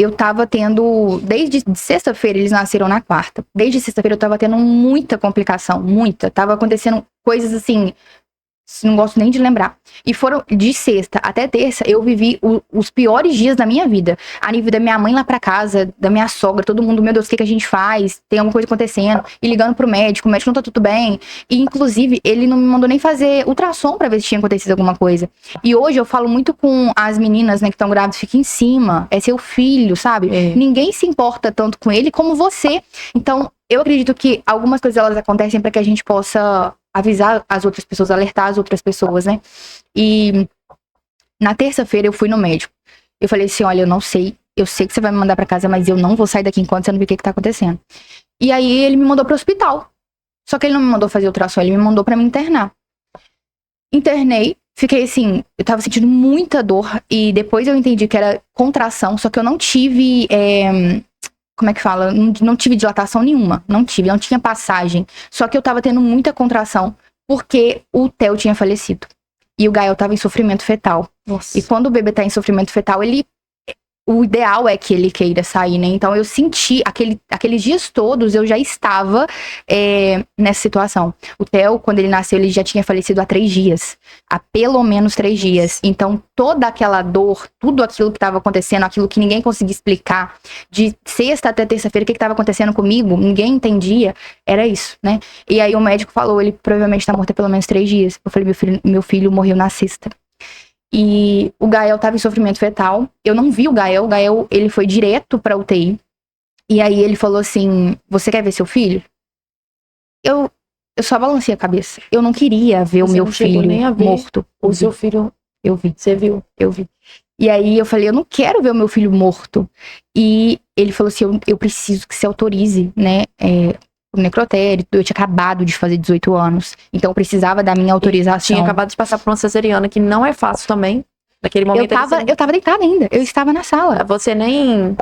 eu tava tendo, desde sexta-feira, eles nasceram na quarta. Desde sexta-feira eu tava tendo muita complicação, muita. Tava acontecendo coisas assim, não gosto nem de lembrar. E foram de sexta até terça, eu vivi os piores dias da minha vida. A nível da minha mãe lá pra casa, da minha sogra, todo mundo, meu Deus, o que a gente faz? Tem alguma coisa acontecendo? E ligando pro médico, o médico não tá tudo bem. E, inclusive, ele não me mandou nem fazer ultrassom pra ver se tinha acontecido alguma coisa. E hoje eu falo muito com as meninas, né, que estão grávidas, fica em cima, é seu filho, sabe? Ninguém se importa tanto com ele como você. Então, eu acredito que algumas coisas elas acontecem pra que a gente possa avisar as outras pessoas, alertar as outras pessoas, né? E na terça-feira eu fui no médico. Eu falei assim, olha, eu sei que você vai me mandar pra casa, mas eu não vou sair daqui enquanto você não ver o que tá acontecendo. E aí ele me mandou pro hospital. Só que ele não me mandou fazer ultrassom, ele me mandou pra me internar. Internei, fiquei assim, eu tava sentindo muita dor e depois eu entendi que era contração, só que eu não tive... como é que fala? Não tive dilatação nenhuma. Não tinha passagem. Só que eu tava tendo muita contração porque o Theo tinha falecido. E o Gael tava em sofrimento fetal. Nossa. E quando o bebê tá em sofrimento fetal, o ideal é que ele queira sair, né? Então eu senti, aqueles dias todos, eu já estava nessa situação. O Theo, quando ele nasceu, ele já tinha falecido há 3 dias. Há pelo menos 3 dias. Então toda aquela dor, tudo aquilo que estava acontecendo, aquilo que ninguém conseguia explicar, de sexta até terça-feira, o que estava acontecendo comigo, ninguém entendia, era isso, né? E aí o médico falou, ele provavelmente tá morto há pelo menos 3 dias. Eu falei, meu filho morreu na sexta. E o Gael tava em sofrimento fetal. Eu não vi o Gael. Ele foi direto pra UTI. E aí ele falou assim, você quer ver seu filho? Eu só balancei a cabeça. Eu não queria ver o meu filho nem a ver morto. O seu filho, Eu vi. você viu? Eu vi. E aí eu falei, eu não quero ver o meu filho morto. E ele falou assim, eu preciso que você autorize, né? O necrotério, eu tinha acabado de fazer 18 anos. Então eu precisava da minha autorização. Tinha acabado de passar por uma cesariana, que não é fácil também. Naquele momento eu tava deitada ainda. Eu estava na sala. Você nem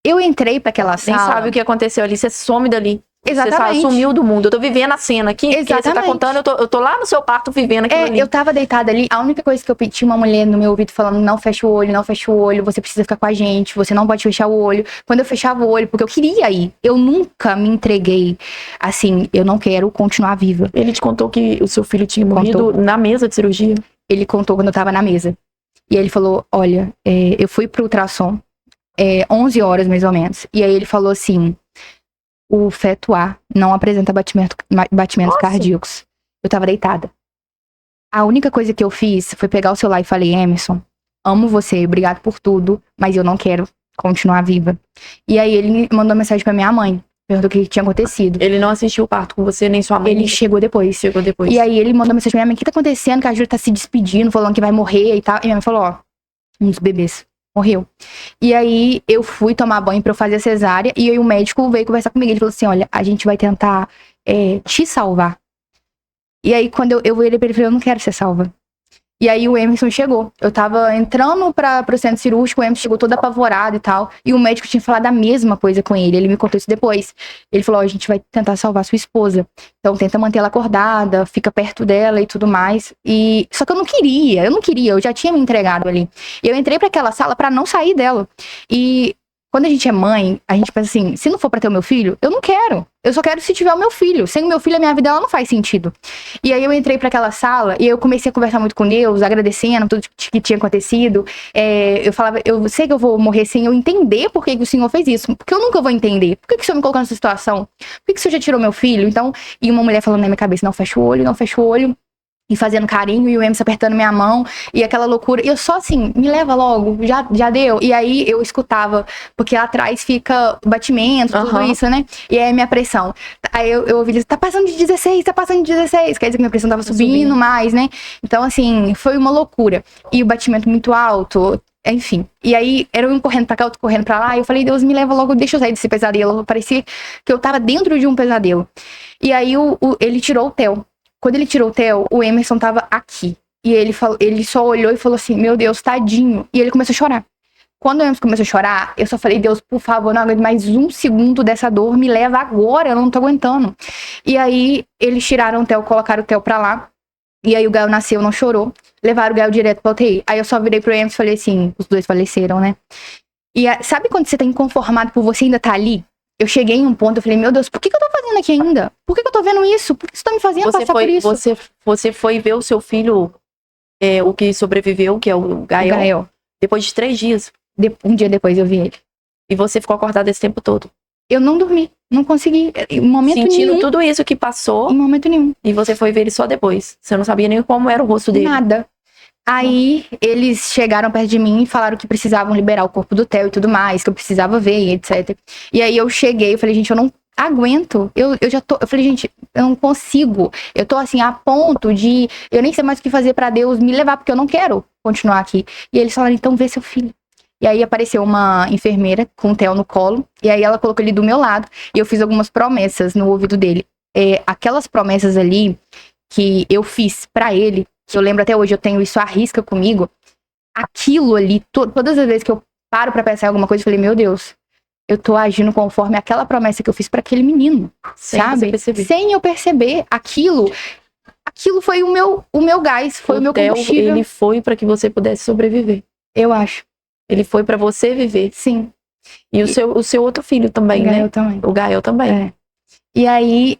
Eu entrei pra aquela sala. nem sabe o que aconteceu ali. Você some dali. Exatamente. Você sumiu do mundo. Eu tô vivendo a cena aqui. Porque você tá Exatamente. contando, eu tô lá no seu quarto vivendo aquilo ali. Eu tava deitada ali. A única coisa que eu pedi, tinha uma mulher no meu ouvido falando, não fecha o olho, não fecha o olho. Você precisa ficar com a gente. Você não pode fechar o olho. Quando eu fechava o olho, porque eu queria ir. Eu nunca me entreguei. Assim, eu não quero continuar viva. Ele te contou que o seu filho tinha morrido na mesa de cirurgia? Ele contou quando eu tava na mesa. E aí ele falou, olha, eu fui pro ultrassom, 11 horas mais ou menos. E aí ele falou assim, o feto A não apresenta batimentos cardíacos. Eu tava deitada. A única coisa que eu fiz foi pegar o celular e falei, Emerson, amo você, obrigado por tudo, mas eu não quero continuar viva. E aí ele mandou mensagem pra minha mãe, perguntou o que tinha acontecido. Ele não assistiu o parto com você, nem sua mãe? Ele chegou depois. E aí ele mandou mensagem pra minha mãe, o que tá acontecendo? Que a Júlia tá se despedindo, falando que vai morrer e tal. E minha mãe falou, um dos bebês morreu. E aí eu fui tomar banho pra eu fazer a cesárea, e aí o médico veio conversar comigo. Ele falou assim, olha, a gente vai tentar te salvar. E aí quando eu virei pra ele, eu não quero ser salva. E aí o Emerson chegou. Eu tava entrando pro centro cirúrgico, o Emerson chegou todo apavorado e tal. E o médico tinha falado a mesma coisa com ele. Ele me contou isso depois. Ele falou, a gente vai tentar salvar sua esposa. Então tenta manter ela acordada, fica perto dela e tudo mais. Só que eu não queria, eu já tinha me entregado ali. E eu entrei pra aquela sala pra não sair dela. E quando a gente é mãe, a gente pensa assim, se não for pra ter o meu filho, eu não quero. Eu só quero se tiver o meu filho. Sem o meu filho, a minha vida ela não faz sentido. E aí eu entrei pra aquela sala e eu comecei a conversar muito com Deus, agradecendo tudo que tinha acontecido. Eu falava, eu sei que eu vou morrer sem eu entender por que o Senhor fez isso. Porque eu nunca vou entender. Por que o Senhor me colocou nessa situação? Por que o Senhor já tirou meu filho? Então, e uma mulher falando na minha cabeça, não fecha o olho, não fecha o olho. E fazendo carinho, e o Emerson apertando minha mão, e aquela loucura. E eu só assim, me leva logo, já deu. E aí eu escutava, porque lá atrás fica o batimento, tudo isso, né? E aí minha pressão. Aí eu ouvi ele, tá passando de 16, tá passando de 16. Quer dizer que minha pressão tava subindo mais, né? Então, assim, foi uma loucura. E o batimento muito alto, enfim. E aí, era um correndo pra cá, outro correndo pra lá. E eu falei, Deus, me leva logo, deixa eu sair desse pesadelo. Parecia que eu tava dentro de um pesadelo. E aí, ele tirou o Theo. Quando ele tirou o Theo, o Emerson tava aqui. E ele só olhou e falou assim, meu Deus, tadinho. E ele começou a chorar. Quando o Emerson começou a chorar, eu só falei, Deus, por favor, não aguento mais um segundo dessa dor, me leva agora, eu não tô aguentando. E aí, eles tiraram o Theo, colocaram o Theo pra lá. E aí o Gael nasceu, não chorou. Levaram o Gael direto pra UTI. Aí eu só virei pro Emerson e falei assim, os dois faleceram, né? E sabe quando você tá inconformado por você ainda tá ali? Eu cheguei em um ponto, eu falei, meu Deus, por que eu tô fazendo aqui ainda? Por que eu tô vendo isso? Por que você tá me fazendo passar por isso? Você foi ver o seu filho, o que sobreviveu, que é o Gael, depois de 3 dias. Um dia depois eu vi ele. E você ficou acordada esse tempo todo? Eu não dormi, não consegui, em momento Sentindo nenhum. tudo isso que passou. Em momento nenhum. E você foi ver ele só depois. Você não sabia nem como era o rosto dele. Nada. Aí, eles chegaram perto de mim e falaram que precisavam liberar o corpo do Theo e tudo mais, que eu precisava ver e etc. E aí, eu cheguei, eu falei, gente, eu não aguento. Eu falei, gente, eu não consigo. Eu tô, assim, a ponto de... Eu nem sei mais o que fazer pra Deus me levar, porque eu não quero continuar aqui. E eles falaram, então, vê seu filho. E aí, apareceu uma enfermeira com o Theo no colo. E aí, ela colocou ele do meu lado. E eu fiz algumas promessas no ouvido dele. Aquelas promessas ali que eu fiz pra ele, que eu lembro até hoje, eu tenho isso à risca comigo. Aquilo ali, todas as vezes que eu paro pra pensar em alguma coisa, eu falei, meu Deus, eu tô agindo conforme aquela promessa que eu fiz pra aquele menino, sabe? Sem eu perceber. Aquilo foi o meu gás, foi o meu combustível. Ele foi pra que você pudesse sobreviver. Eu acho. Ele foi pra você viver. Sim. E o seu outro filho também, né? O Gael também. É. E aí,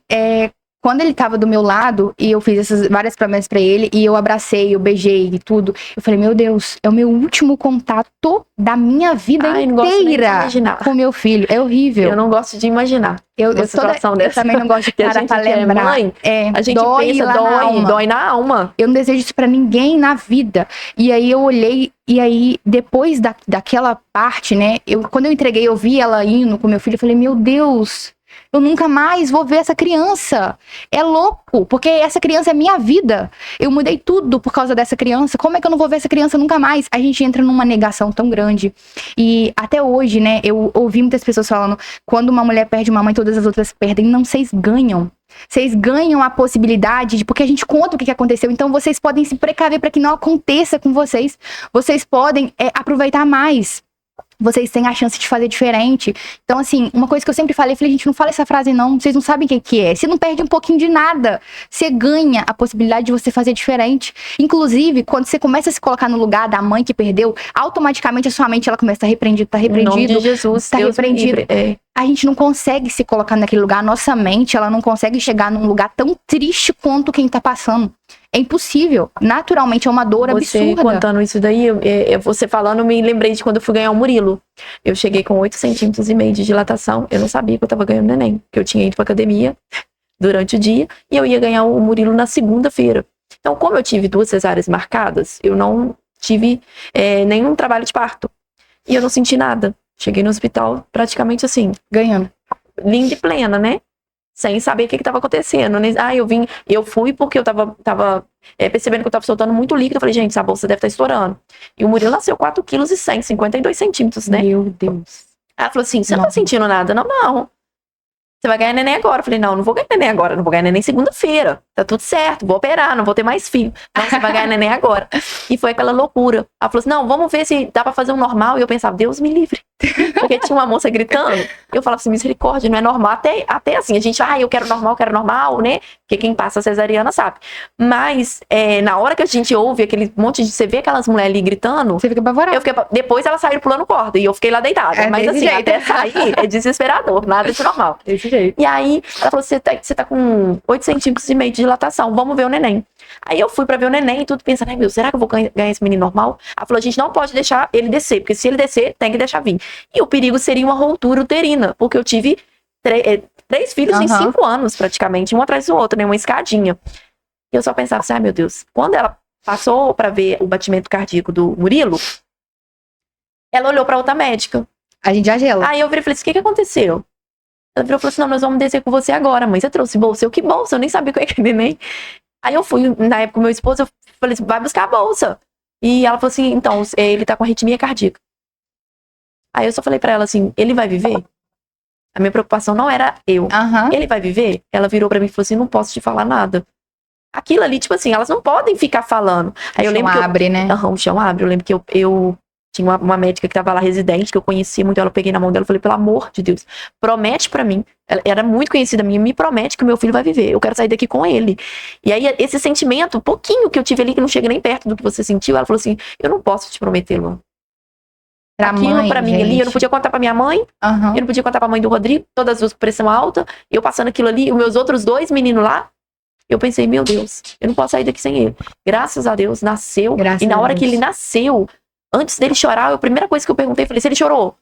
quando ele tava do meu lado, e eu fiz essas várias promessas pra ele, e eu abracei, eu beijei e tudo, eu falei, meu Deus, é o meu último contato da minha vida inteira com meu filho. É horrível. Eu não gosto de imaginar. Eu também não gosto de parar pra lembrar. Mãe, a gente pensa, dói na alma. Eu não desejo isso pra ninguém na vida. E aí eu olhei, e aí depois daquela parte, né, quando eu entreguei, eu vi ela indo com meu filho, eu falei, meu Deus, eu nunca mais vou ver essa criança. É louco, porque essa criança é minha vida. Eu mudei tudo por causa dessa criança. Como é que eu não vou ver essa criança nunca mais? A gente entra numa negação tão grande. E até hoje, né, eu ouvi muitas pessoas falando, quando uma mulher perde uma mãe, todas as outras perdem. Não, vocês ganham. Vocês ganham a possibilidade de, porque a gente conta o que aconteceu, então vocês podem se precaver para que não aconteça com vocês. Vocês podem aproveitar mais. Vocês têm a chance de fazer diferente. Então, assim, uma coisa que eu sempre falei, gente, não fala essa frase não, vocês não sabem o que é. Você não perde um pouquinho de nada. Você ganha a possibilidade de você fazer diferente. Inclusive, quando você começa a se colocar no lugar da mãe que perdeu, automaticamente a sua mente, ela começa a estar repreendido, Em nome de Jesus, tá repreendido. A gente não consegue se colocar naquele lugar. A nossa mente, ela não consegue chegar num lugar tão triste quanto quem tá passando. É impossível. Naturalmente é uma dor absurda. Você contando isso daí, você falando, eu me lembrei de quando eu fui ganhar o Murilo. Eu cheguei com 8,5 centímetros de dilatação. Eu não sabia que eu tava ganhando neném. Porque eu tinha ido pra academia durante o dia. E eu ia ganhar o Murilo na segunda-feira. Então, como eu tive 2 cesáreas marcadas, eu não tive nenhum trabalho de parto. E eu não senti nada. Cheguei no hospital praticamente assim, ganhando. Linda e plena, né? Sem saber o que estava acontecendo. Eu fui porque eu tava percebendo que eu tava soltando muito líquido. Eu falei, gente, essa bolsa deve estar estourando. E o Murilo nasceu 4 quilos e 100, 52 centímetros, né? Meu Deus. Ela falou assim, você não tá sentindo nada? Não. Você vai ganhar neném agora. Eu falei, não vou ganhar neném agora. Não vou ganhar neném segunda-feira. Tá tudo certo, vou operar, não vou ter mais filho. Não, você vai ganhar neném agora. E foi aquela loucura. Ela falou assim, não, vamos ver se dá pra fazer um normal. E eu pensava, Deus me livre. Porque tinha uma moça gritando. Eu falava assim, misericórdia, não é normal. Até assim, a gente, eu quero normal, né? Porque quem passa cesariana sabe. Mas, na hora que a gente ouve aquele monte de... Você vê aquelas mulheres ali gritando... Você fica apavorada. Depois elas saíram pulando corda. E eu fiquei lá deitada. Mas assim, jeito. até sair é desesperador. Nada de normal. Desse jeito. E aí, ela falou, você tá com 8,5 centímetros de dilatação. Vamos ver o neném. Aí eu fui pra ver o neném e tudo, pensando, meu, será que eu vou ganhar esse menino normal? Ela falou, a gente não pode deixar ele descer. Porque se ele descer, tem que deixar vir. E o perigo seria uma ruptura uterina. Porque eu tive 3 filhos em 5 anos, praticamente, um atrás do outro, né? Uma escadinha. E eu só pensava assim, meu Deus. Quando ela passou pra ver o batimento cardíaco do Murilo, ela olhou pra outra médica. A gente já gela. Aí eu virei e falei assim, o que aconteceu? Ela virou e falou assim, não, nós vamos descer com você agora, mãe. Você trouxe bolsa? Eu, que bolsa? Eu nem sabia o que era neném. Aí eu fui, na época, meu esposo, eu falei assim, vai buscar a bolsa. E ela falou assim, então, ele tá com arritmia cardíaca. Aí eu só falei pra ela assim, ele vai viver? A minha preocupação não era eu. Ele vai viver? Ela virou pra mim e falou assim, não posso te falar nada. Aquilo ali, tipo assim, elas não podem ficar falando. Aí eu lembro abre, né? O chão abre. Eu lembro que eu tinha uma médica que tava lá residente, que eu conhecia muito ela, eu peguei na mão dela e falei, pelo amor de Deus, promete pra mim. Ela era muito conhecida minha, me promete que o meu filho vai viver. Eu quero sair daqui com ele. E aí, esse sentimento, pouquinho que eu tive ali, que não chega nem perto do que você sentiu, ela falou assim, eu não posso te prometer, Luan. Pra aquilo mãe, pra mim ali. Eu não podia contar pra minha mãe, Aham. eu não podia contar pra mãe do Rodrigo, todas as duas com pressão alta, eu passando aquilo ali, os meus outros 2 meninos lá. Eu pensei, meu Deus, eu não posso sair daqui sem ele. Graças a Deus, nasceu. Graças E na a hora Deus. que ele nasceu, antes dele chorar, a primeira coisa que eu perguntei, falei, se ele chorou?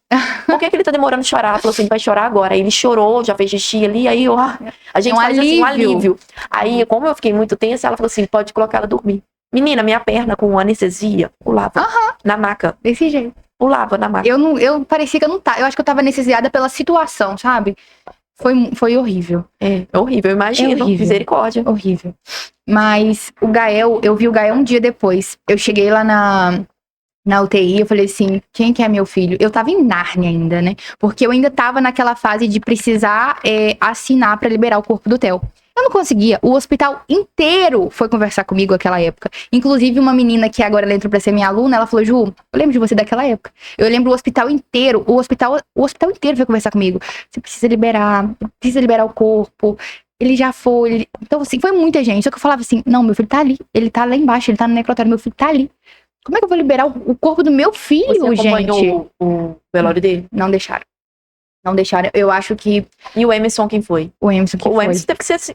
Por que ele tá demorando a chorar? Ela falou assim, vai chorar agora. Aí ele chorou, já fez xixi ali, aí eu, a gente Um faz assim, um alívio. alívio. Aí, como eu fiquei muito tensa, ela falou assim, pode colocar ela dormir. Menina, minha perna com anestesia, pulava na maca. Desse jeito. Pulava na maca. Eu parecia que eu não tava. Eu acho que eu tava anestesiada pela situação, sabe? Foi horrível. É horrível, eu imagino. É horrível. Misericórdia. Horrível. Mas o Gael, eu vi o Gael um dia depois. Eu cheguei lá na UTI, eu falei assim, quem que é meu filho? Eu tava em Nárnia ainda, né? Porque eu ainda tava naquela fase de precisar assinar pra liberar o corpo do Theo. Eu não conseguia. O hospital inteiro foi conversar comigo naquela época. Inclusive, uma menina que agora ela entrou pra ser minha aluna, ela falou, Ju, eu lembro de você daquela época. Eu lembro o hospital inteiro. O hospital inteiro foi conversar comigo. Você precisa liberar o corpo. Ele já foi. Então, assim, foi muita gente. Só que eu falava assim, não, meu filho tá ali. Ele tá lá embaixo, ele tá no necrotério. Meu filho tá ali. Como é que eu vou liberar o corpo do meu filho, Você acompanhou gente? o velório dele? Não deixaram. Não deixaram. Eu acho que E o Emerson, quem foi? o Emerson que O foi. Emerson teve que ser assim,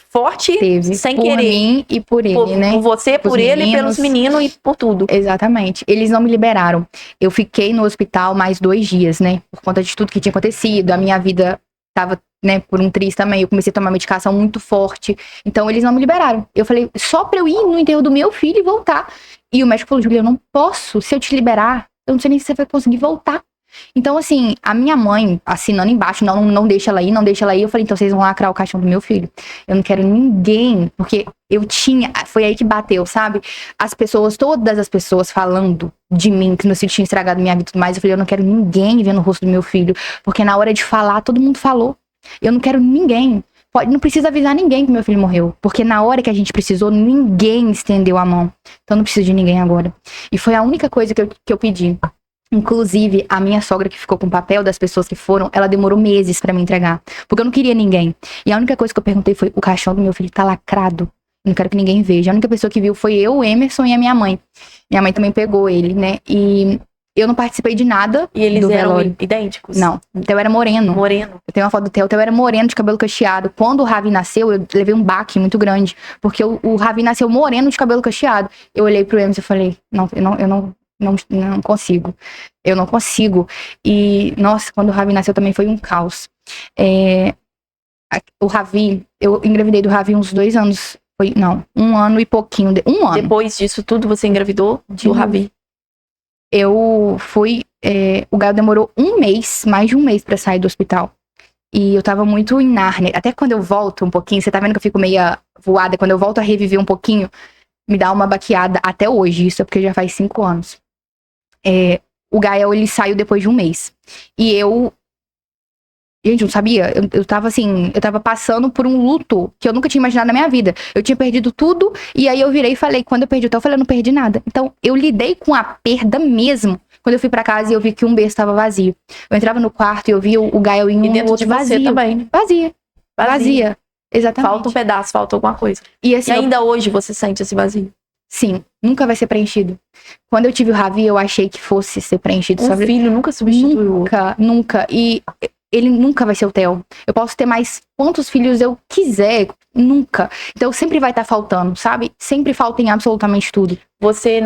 forte, Teve. sem por querer. mim e por ele, né? Por você, por Os ele, meninos. pelos meninos e por tudo. Exatamente. Eles não me liberaram. Eu fiquei no hospital mais 2 dias, né? Por conta de tudo que tinha acontecido. A minha vida tava, né, por um triz também. Eu comecei a tomar medicação muito forte. Então, eles não me liberaram. Eu falei, só pra eu ir no enterro do meu filho e voltar. E o médico falou, Julia, eu não posso. Se eu te liberar, eu não sei nem se você vai conseguir voltar. Então, assim, a minha mãe assinando embaixo, não deixa ela ir, não deixa ela ir. Eu falei, então vocês vão lacrar o caixão do meu filho. Eu não quero ninguém, porque foi aí que bateu, sabe? Todas as pessoas falando de mim, que meu filho tinha estragado minha vida e tudo mais. Eu falei, eu não quero ninguém vendo o rosto do meu filho, porque na hora de falar, todo mundo falou. Eu não quero ninguém. Não precisa avisar ninguém que meu filho morreu, porque na hora que a gente precisou, ninguém estendeu a mão. Então não preciso de ninguém agora. E foi a única coisa que eu pedi. Inclusive, a minha sogra que ficou com o papel das pessoas que foram, ela demorou meses pra me entregar. Porque eu não queria ninguém. E a única coisa que eu perguntei foi, o caixão do meu filho tá lacrado. Eu não quero que ninguém veja. A única pessoa que viu foi eu, o Emerson e a minha mãe. Minha mãe também pegou ele, né? E eu não participei de nada. E eles do eram velório. idênticos? Não, o Theo era moreno. Moreno. Eu tenho uma foto do Theo. O Theo era moreno, de cabelo cacheado. Quando o Ravi nasceu, eu levei um baque muito grande. Porque o Ravi nasceu moreno, de cabelo cacheado. Eu olhei pro Emerson e falei, não consigo. Eu não consigo. E, nossa, quando o Ravi nasceu também foi um caos. O Ravi, eu engravidei do Ravi uns 2 anos. Não, 1 ano e pouquinho. 1 ano. Depois disso tudo, você engravidou do Ravi? Eu fui. O Gael demorou 1 mês, mais de 1 mês pra sair do hospital. E eu tava muito em Nárnia. Até quando eu volto um pouquinho, você tá vendo que eu fico meia voada. Quando eu volto a reviver um pouquinho, me dá uma baqueada até hoje. Isso é porque já faz 5 anos. O Gael, ele saiu depois de 1 mês. E eu... Gente, eu não sabia. Eu tava assim... Eu tava passando por um luto que eu nunca tinha imaginado na minha vida. Eu tinha perdido tudo. E aí eu virei e falei... Quando eu perdi o Theo, eu falei, eu não perdi nada. Então, eu lidei com a perda mesmo. Quando eu fui pra casa e eu vi que um berço estava vazio. Eu entrava no quarto e eu via o Gael em E dentro outro de você vazio. também. Vazia. Exatamente. Falta um pedaço, falta alguma coisa. E, assim, E ainda hoje você sente esse vazio? Sim, nunca vai ser preenchido. Quando eu tive o Ravi, eu achei que fosse ser preenchido. Um filho nunca substitui o outro. Nunca. E ele nunca vai ser o Theo. Eu posso ter mais quantos filhos eu quiser, nunca. Então sempre vai estar faltando, sabe? Sempre falta em absolutamente tudo. Você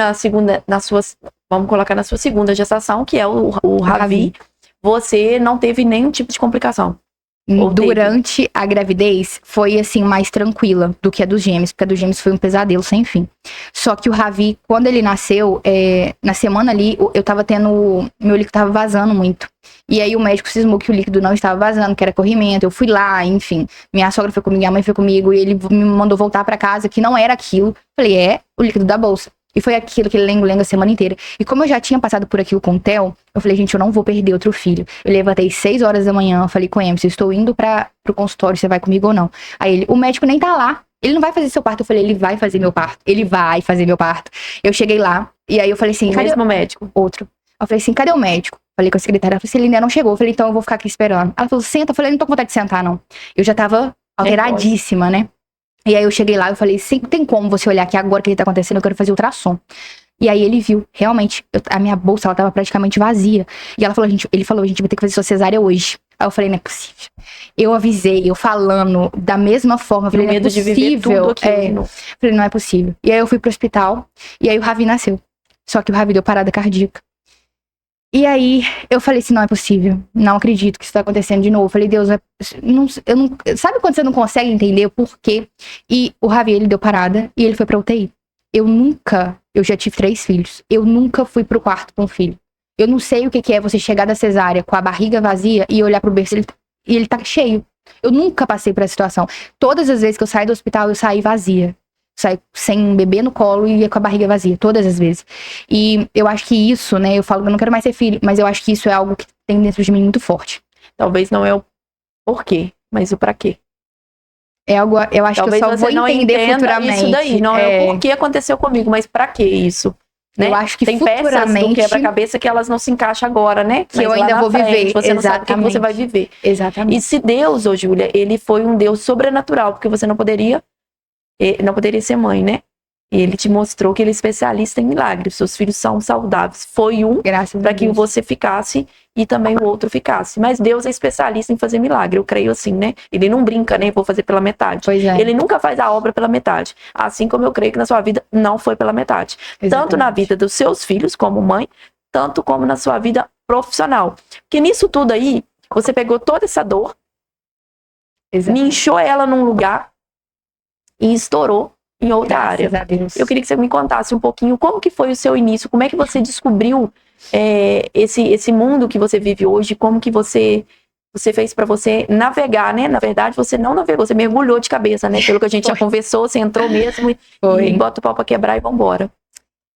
vamos colocar na sua segunda gestação, que é o Ravi, você não teve nenhum tipo de complicação? Durante a gravidez, foi assim, mais tranquila do que a dos gêmeos, porque a dos gêmeos foi um pesadelo sem fim. Só que o Ravi, quando ele nasceu, na semana ali, eu tava tendo... Meu líquido tava vazando muito. E aí o médico cismou que o líquido não estava vazando, que era corrimento. Eu fui lá, enfim. Minha sogra foi comigo, minha mãe foi comigo, e ele me mandou voltar pra casa, que não era aquilo. Falei, o líquido da bolsa. E foi aquilo, aquele lengo-lengo a semana inteira. E como eu já tinha passado por aquilo com o Theo, eu falei, gente, eu não vou perder outro filho. Eu levantei 6 horas da manhã, falei com o Emerson, estou indo pro consultório, você vai comigo ou não? Aí ele, o médico nem tá lá. Ele não vai fazer seu parto. Eu falei, ele vai fazer meu parto. Ele vai fazer meu parto. Eu cheguei lá, e aí eu falei assim, o mesmo médico? Outro. Eu falei assim, cadê o médico? Falei com a secretária, ela falou assim, ele ainda não chegou. Eu falei, então eu vou ficar aqui esperando. Ela falou, senta. Eu falei, não tô com vontade de sentar, não. Eu já tava alteradíssima, né? E aí eu cheguei lá, eu falei, tem como você olhar aqui agora que ele tá acontecendo, eu quero fazer ultrassom. E aí ele viu, realmente, a minha bolsa, ela tava praticamente vazia. E ele falou, a gente vai ter que fazer sua cesárea hoje. Aí eu falei, não é possível. Eu avisei, eu falando da mesma forma. Eu falei, não é medo de viver tudo aquilo. Falei, não é possível. E aí eu fui pro hospital, e aí o Ravi nasceu. Só que o Ravi deu parada cardíaca. E aí eu falei assim, não é possível. Não acredito que isso tá acontecendo de novo. Eu falei, Deus, eu não... Sabe quando você não consegue entender o porquê? E o Ravi, ele deu parada, e ele foi pra UTI. Eu já tive 3 filhos. Eu nunca fui pro quarto com um filho. Eu não sei o que é você chegar da cesárea com a barriga vazia e olhar pro berço e ele tá cheio. Eu nunca passei por essa situação. Todas as vezes que eu saí do hospital, eu saí vazia. Saí sem um bebê no colo e ia com a barriga vazia. Todas as vezes. E eu acho que isso, né? Eu falo que eu não quero mais ter filho, mas eu acho que isso é algo que tem dentro de mim muito forte. Talvez não é o porquê, mas o pra quê. É algo, eu acho Talvez que eu só vou entender futuramente. Isso daí, não é o porquê aconteceu comigo, mas pra que isso? Né? Eu acho que tem futuramente... peças do quebra-cabeça que elas não se encaixam agora, né? Que eu ainda vou viver. Você não sabe o que você vai viver. Exatamente. E se Deus, ô Júlia, ele foi um Deus sobrenatural, porque você não poderia ser mãe, né? Ele te mostrou que ele é especialista em milagres. Seus filhos são saudáveis. Foi um para que você ficasse e também o outro ficasse. Mas Deus é especialista em fazer milagre. Eu creio assim, né? Ele não brinca, né? Vou fazer pela metade. Pois é. Ele nunca faz a obra pela metade. Assim como eu creio que na sua vida não foi pela metade. Exatamente. Tanto na vida dos seus filhos, como mãe, tanto como na sua vida profissional. Porque nisso tudo aí, você pegou toda essa dor, inchou ela num lugar e estourou em outra área. Eu queria que você me contasse um pouquinho como que foi o seu início, como é que você descobriu esse mundo que você vive hoje, como que você fez para você navegar, né? Na verdade, você não navegou, você mergulhou de cabeça, né? Pelo que a gente já conversou, você entrou mesmo e bota o pau pra quebrar e vambora.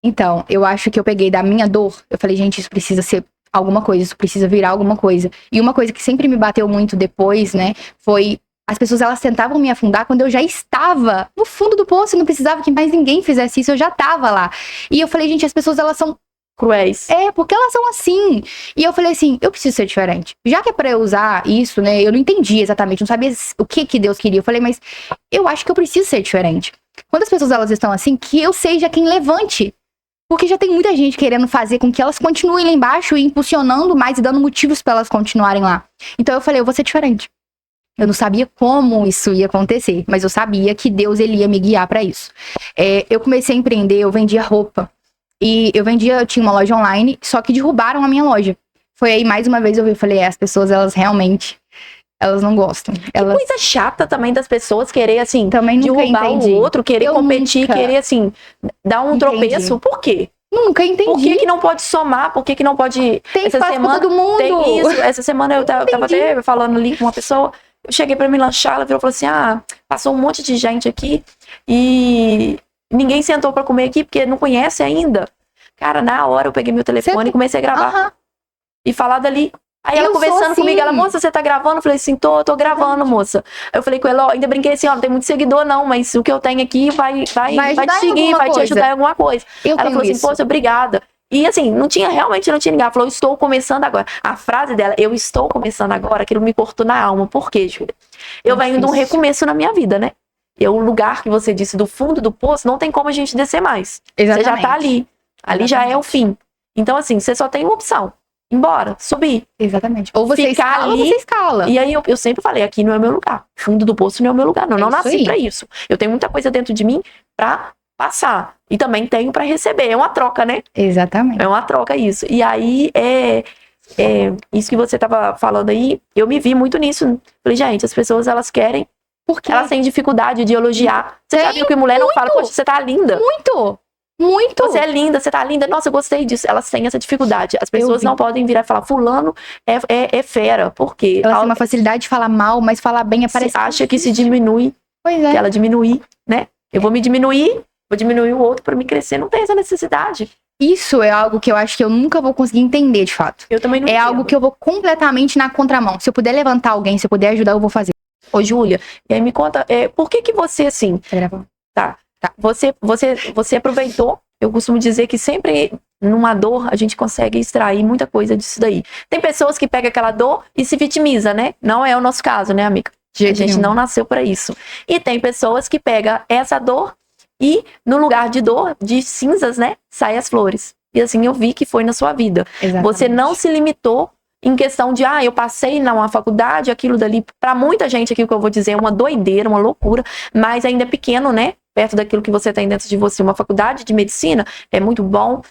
Então, eu acho que eu peguei da minha dor, eu falei, gente, isso precisa ser alguma coisa, isso precisa virar alguma coisa. E uma coisa que sempre me bateu muito depois, né, foi... As pessoas, elas tentavam me afundar quando eu já estava no fundo do poço. Eu não precisava que mais ninguém fizesse isso, eu já tava lá. E eu falei, gente, as pessoas, elas são cruéis. Porque elas são assim. E eu falei assim, eu preciso ser diferente. Já que é pra eu usar isso, né, eu não entendi exatamente, não sabia o que Deus queria. Eu falei, mas eu acho que eu preciso ser diferente. Quando as pessoas, elas estão assim, que eu seja quem levante. Porque já tem muita gente querendo fazer com que elas continuem lá embaixo e impulsionando mais e dando motivos pra elas continuarem lá. Então eu falei, eu vou ser diferente. Eu não sabia como isso ia acontecer, mas eu sabia que Deus, ele ia me guiar pra isso. Eu comecei a empreender, eu vendia roupa. E eu tinha uma loja online, só que derrubaram a minha loja. Foi aí, mais uma vez, eu falei, as pessoas, elas realmente, elas não gostam. Elas... Que coisa chata também das pessoas querer, assim, também nunca derrubar entendi. o outro, querer competir, querer, assim, dar um tropeço. Por quê? Nunca entendi. Por que não pode somar? Por que não pode... Tem espaço pra todo mundo. Tem isso. Essa semana eu tava até falando ali com uma pessoa... Eu cheguei pra me lanchar, ela virou e falou assim, passou um monte de gente aqui e ninguém sentou pra comer aqui porque não conhece ainda. Cara, na hora eu peguei meu telefone e comecei a gravar. E falar dali. Aí ela conversando comigo, ela, moça, você tá gravando? Eu falei assim, tô gravando, moça. Eu falei com ela, ainda brinquei assim, não tem muito seguidor não, mas o que eu tenho aqui vai te seguir, vai te ajudar em alguma coisa. Ela falou assim, poxa, obrigada. E assim, realmente não tinha ninguém. Ela falou, estou começando agora. A frase dela, eu estou começando agora, aquilo me cortou na alma. Por quê, Júlia? Eu venho de um recomeço na minha vida, né? E o lugar que você disse, do fundo do poço, não tem como a gente descer mais. Exatamente. Você já tá ali. Ali já é o fim. Então, assim, você só tem uma opção. Embora, subir. Exatamente. Ou você escala, ou você escala. E aí eu sempre falei, aqui não é meu lugar. Fundo do poço não é o meu lugar. Não nasci pra isso. Eu tenho muita coisa dentro de mim pra passar. E também tenho pra receber. É uma troca, né? Exatamente. É uma troca isso. E aí, isso que você tava falando aí, eu me vi muito nisso. Falei, gente, as pessoas, elas querem... Porque elas têm dificuldade de elogiar. Você já viu que mulher não fala, poxa, você tá linda. Muito. Você é linda, você tá linda. Nossa, eu gostei disso. Elas têm essa dificuldade. As pessoas não podem virar e falar, fulano é fera. Por quê? Elas têm uma facilidade de falar mal, mas falar bem aparece. Acha que se diminui. Pois é. Que ela diminuir, né? Eu vou me diminuir, vou diminuir o outro pra me crescer. Não tem essa necessidade. Isso é algo que eu acho que eu nunca vou conseguir entender, de fato. Eu também não entendo. Algo que eu vou completamente na contramão. Se eu puder levantar alguém, se eu puder ajudar, eu vou fazer. Ô, Júlia, e aí me conta, por que você, assim... Tá. Você aproveitou. Eu costumo dizer que sempre numa dor a gente consegue extrair muita coisa disso daí. Tem pessoas que pegam aquela dor e se vitimiza, né? Não é o nosso caso, né, amiga? A gente não nasceu pra isso. E tem pessoas que pegam essa dor E no lugar de dor, de cinzas, né, saem as flores. E assim eu vi que foi na sua vida. Exatamente. Você não se limitou em questão de, eu passei numa faculdade, aquilo dali. Pra muita gente aqui, o que eu vou dizer é uma doideira, uma loucura, mas ainda é pequeno, né? Perto daquilo que você tem dentro de você. Uma faculdade de medicina é muito bom,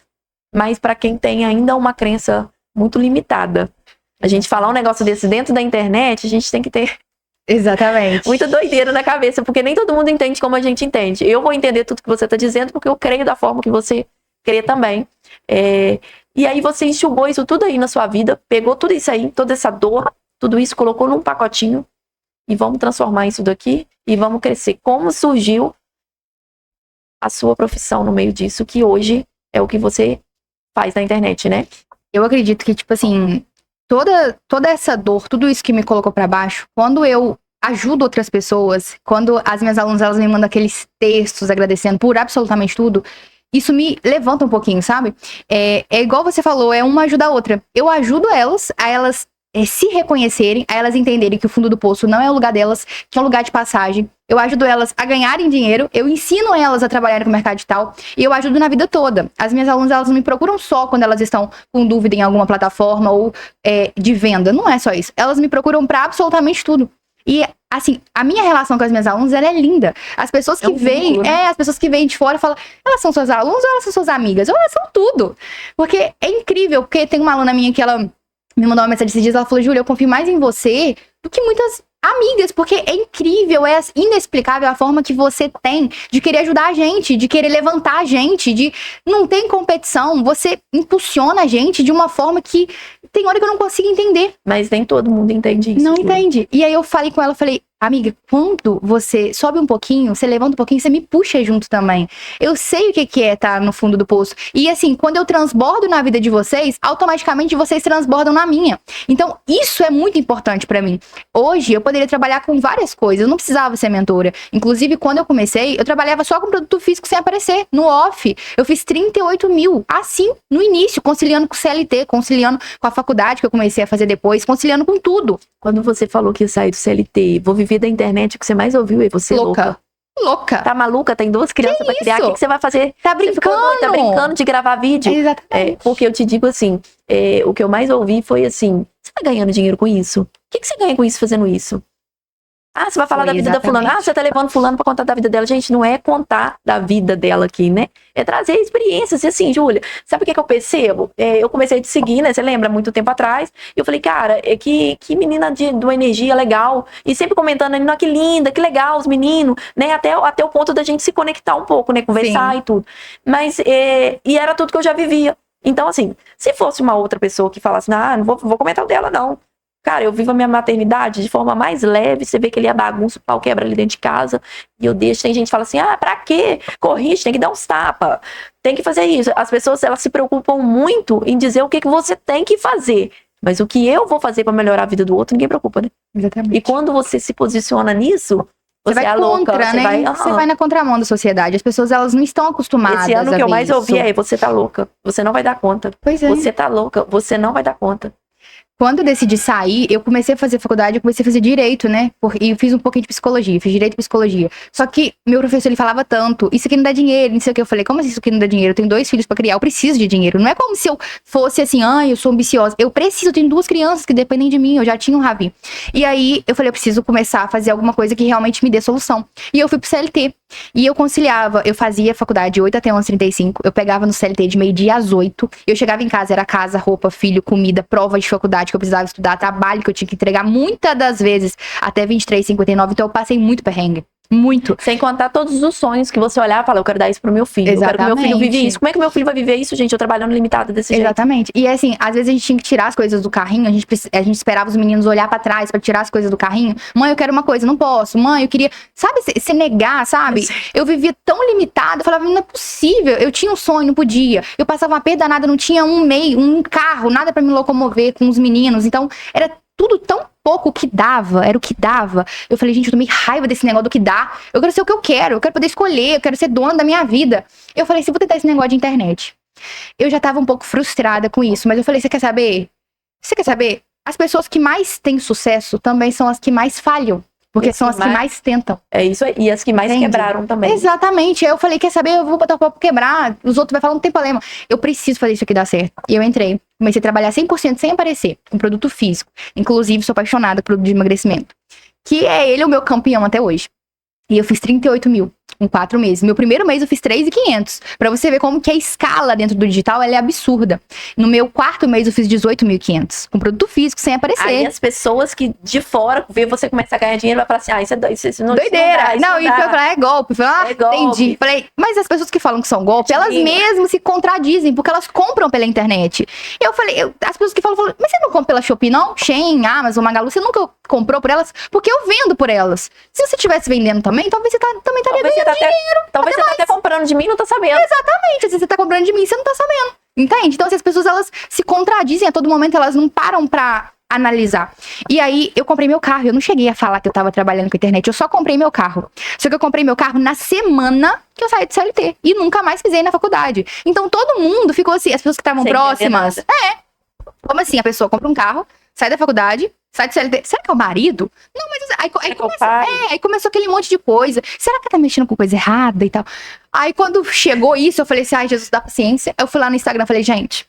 mas pra quem tem ainda uma crença muito limitada. A gente falar um negócio desse dentro da internet, a gente tem que ter Exatamente. muita doideira na cabeça, porque nem todo mundo entende como a gente entende. Eu vou entender tudo que você tá dizendo, porque eu creio da forma que você crê também. E aí você enxugou isso tudo aí na sua vida, pegou tudo isso aí, toda essa dor, tudo isso, colocou num pacotinho e vamos transformar isso daqui e vamos crescer. Como surgiu a sua profissão no meio disso, que hoje é o que você faz na internet, né? Eu acredito que, tipo assim, toda essa dor, tudo isso que me colocou pra baixo, quando eu ajudo outras pessoas, quando as minhas alunas, elas me mandam aqueles textos agradecendo por absolutamente tudo, isso me levanta um pouquinho, sabe? É igual você falou, uma ajuda a outra. Eu ajudo elas, a elas se reconhecerem, a elas entenderem que o fundo do poço não é o lugar delas, que é um lugar de passagem. Eu ajudo elas a ganharem dinheiro, eu ensino elas a trabalharem com o mercado digital e eu ajudo na vida toda. As minhas alunas, elas não me procuram só quando elas estão com dúvida em alguma plataforma ou de venda, não é só isso. Elas me procuram pra absolutamente tudo. E, assim, a minha relação com as minhas alunas, ela é linda. As pessoas que vêm, as pessoas que vêm de fora falam, elas são suas alunas ou elas são suas amigas? Ou elas são tudo. Porque é incrível, porque tem uma aluna minha que ela me mandou uma mensagem esses dias, ela falou, Júlia, eu confio mais em você do que muitas amigas, porque é incrível, é inexplicável a forma que você tem de querer ajudar a gente, de querer levantar a gente, de não tem competição, você impulsiona a gente de uma forma que tem hora que eu não consigo entender. Mas nem todo mundo entende isso. Não entende. E aí eu falei com ela, falei, amiga, quando você sobe um pouquinho, você levanta um pouquinho, você me puxa junto também. Eu sei o que é estar no fundo do poço. E assim, quando eu transbordo na vida de vocês, automaticamente vocês transbordam na minha. Então, isso é muito importante pra mim. Hoje, eu poderia trabalhar com várias coisas, eu não precisava ser mentora. Inclusive, quando eu comecei, eu trabalhava só com produto físico sem aparecer, no off. Eu fiz 38 mil, assim, no início, conciliando com o CLT, conciliando com a faculdade que eu comecei a fazer depois, conciliando com tudo. Quando você falou que ia sair do CLT, vou viver da internet, o que você mais ouviu é você louca. Tá maluca? Tem 2 crianças pra criar, o que você vai fazer? Tá brincando? Tá brincando de gravar vídeo? Exatamente. Porque eu te digo assim, o que eu mais ouvi foi assim, você tá ganhando dinheiro com isso? O que você ganha com isso fazendo isso? Você vai falar da vida da fulana. Você tá levando fulano pra contar da vida dela. Gente, não é contar da vida dela aqui, né? É trazer experiências. E assim, Júlia, sabe o que eu percebo? Eu comecei a te seguir, né? Você lembra? Muito tempo atrás. E eu falei, cara, que menina de uma energia legal. E sempre comentando, não, que linda, que legal os meninos, né? Até o ponto da gente se conectar um pouco, né? Conversar. Sim. E tudo. Mas, e era tudo que eu já vivia. Então, assim, se fosse uma outra pessoa que falasse, não vou comentar o dela, não. Cara, eu vivo a minha maternidade de forma mais leve. Você vê que ele é bagunça, o pau quebra ali dentro de casa. E eu deixo, tem gente que fala assim, pra quê? Corrige, tem que dar uns tapas. Tem que fazer isso. As pessoas, elas se preocupam muito em dizer o que você tem que fazer. Mas o que eu vou fazer pra melhorar a vida do outro, ninguém preocupa, né? Exatamente. E quando você se posiciona nisso, você vai é contra, louca, né? Você vai na contramão da sociedade. As pessoas, elas não estão acostumadas. Esse ano que eu mais ouvi você tá louca. Você não vai dar conta. Pois é. Você tá louca. Você não vai dar conta. Quando eu decidi sair, eu comecei a fazer faculdade, eu comecei a fazer direito, né? E eu fiz um pouquinho de psicologia, fiz direito e psicologia. Só que meu professor, ele falava tanto, isso aqui não dá dinheiro, não sei o que. Eu falei, como assim isso aqui não dá dinheiro? Eu tenho 2 filhos pra criar, eu preciso de dinheiro. Não é como se eu fosse assim, eu sou ambiciosa. Eu preciso, eu tenho 2 crianças que dependem de mim, eu já tinha um Ravi. E aí, eu falei, eu preciso começar a fazer alguma coisa que realmente me dê solução. E eu fui pro CLT. E eu conciliava, eu fazia faculdade de 8 até 11h35, eu pegava no CLT de meio-dia às 8, eu chegava em casa, era casa, roupa, filho, comida, prova de faculdade que eu precisava estudar, trabalho que eu tinha que entregar, muitas das vezes até 23h59, então eu passei muito perrengue. Muito. Sem contar todos os sonhos que você olhar e falar, eu quero dar isso pro meu filho. Exatamente. Eu quero que meu filho viva isso. Como é que meu filho vai viver isso, gente? Eu trabalhando limitado desse jeito. Exatamente. E assim, às vezes a gente tinha que tirar as coisas do carrinho, a gente esperava os meninos olhar pra trás pra tirar as coisas do carrinho. Mãe, eu quero uma coisa, não posso. Mãe, eu queria... Sabe, se negar, sabe? Eu vivia tão limitada, eu falava, não é possível. Eu tinha um sonho, não podia. Eu passava uma perda danada, não tinha um carro, nada pra me locomover com os meninos. Então, era tudo tão pouco que dava, era o que dava. Eu falei, gente, eu tomei raiva desse negócio do que dá. Eu quero ser o que eu quero poder escolher, eu quero ser dona da minha vida. Eu falei, se eu vou tentar esse negócio de internet. Eu já tava um pouco frustrada com isso, mas eu falei, você quer saber? As pessoas que mais têm sucesso também são as que mais falham. Porque E são as que mais tentam. É isso aí. E as que mais Entende? quebraram também. Exatamente. Aí eu falei, quer saber? Eu vou botar o papo quebrar. Os outros vão falar, não tem problema. Eu preciso fazer isso aqui dar certo. E eu entrei. Comecei a trabalhar 100% sem aparecer. Com produto físico. Inclusive, sou apaixonada por produto de emagrecimento. Que é ele o meu campeão até hoje. E eu fiz 38 mil em 4 meses. Meu primeiro mês eu fiz 3.500. Pra você ver como que a escala dentro do digital ela é absurda. No meu 4º mês eu fiz 18.500. Com produto físico, sem aparecer. Aí as pessoas que de fora vê você começar a ganhar dinheiro vai falar assim, isso não Doideira. isso Não, e eu dá. falei, é golpe. Eu falei, É golpe. entendi. Falei, mas as pessoas que falam que são golpe, elas mesmas se contradizem, porque elas compram pela internet. Eu falei, as pessoas que falam, mas você não compra pela Shopee, não? Shein, Amazon, Magalu, você nunca comprou por elas? Porque eu vendo por elas. Se você estivesse vendendo também, talvez você também estaria ganhando dinheiro. Talvez você tá até comprando de mim e não tá sabendo. Exatamente. Às vezes você tá comprando de mim e você não tá sabendo. Entende? Então, as pessoas, elas se contradizem a todo momento, elas não param pra analisar. E aí, eu comprei meu carro. Eu não cheguei a falar que eu tava trabalhando com a internet. Eu só comprei meu carro. Só que eu comprei meu carro na semana que eu saí do CLT. E nunca mais pisei na faculdade. Então, todo mundo ficou assim. As pessoas que estavam Sem próximas. entender Como assim? A pessoa compra um carro, sai da faculdade, sai do CLT. Será que é o marido? Não, mas aí começou aquele monte de coisa. Será que tá mexendo com coisa errada e tal? Aí quando chegou isso, eu falei assim, ai, Jesus, dá paciência. Eu fui lá no Instagram e falei, gente,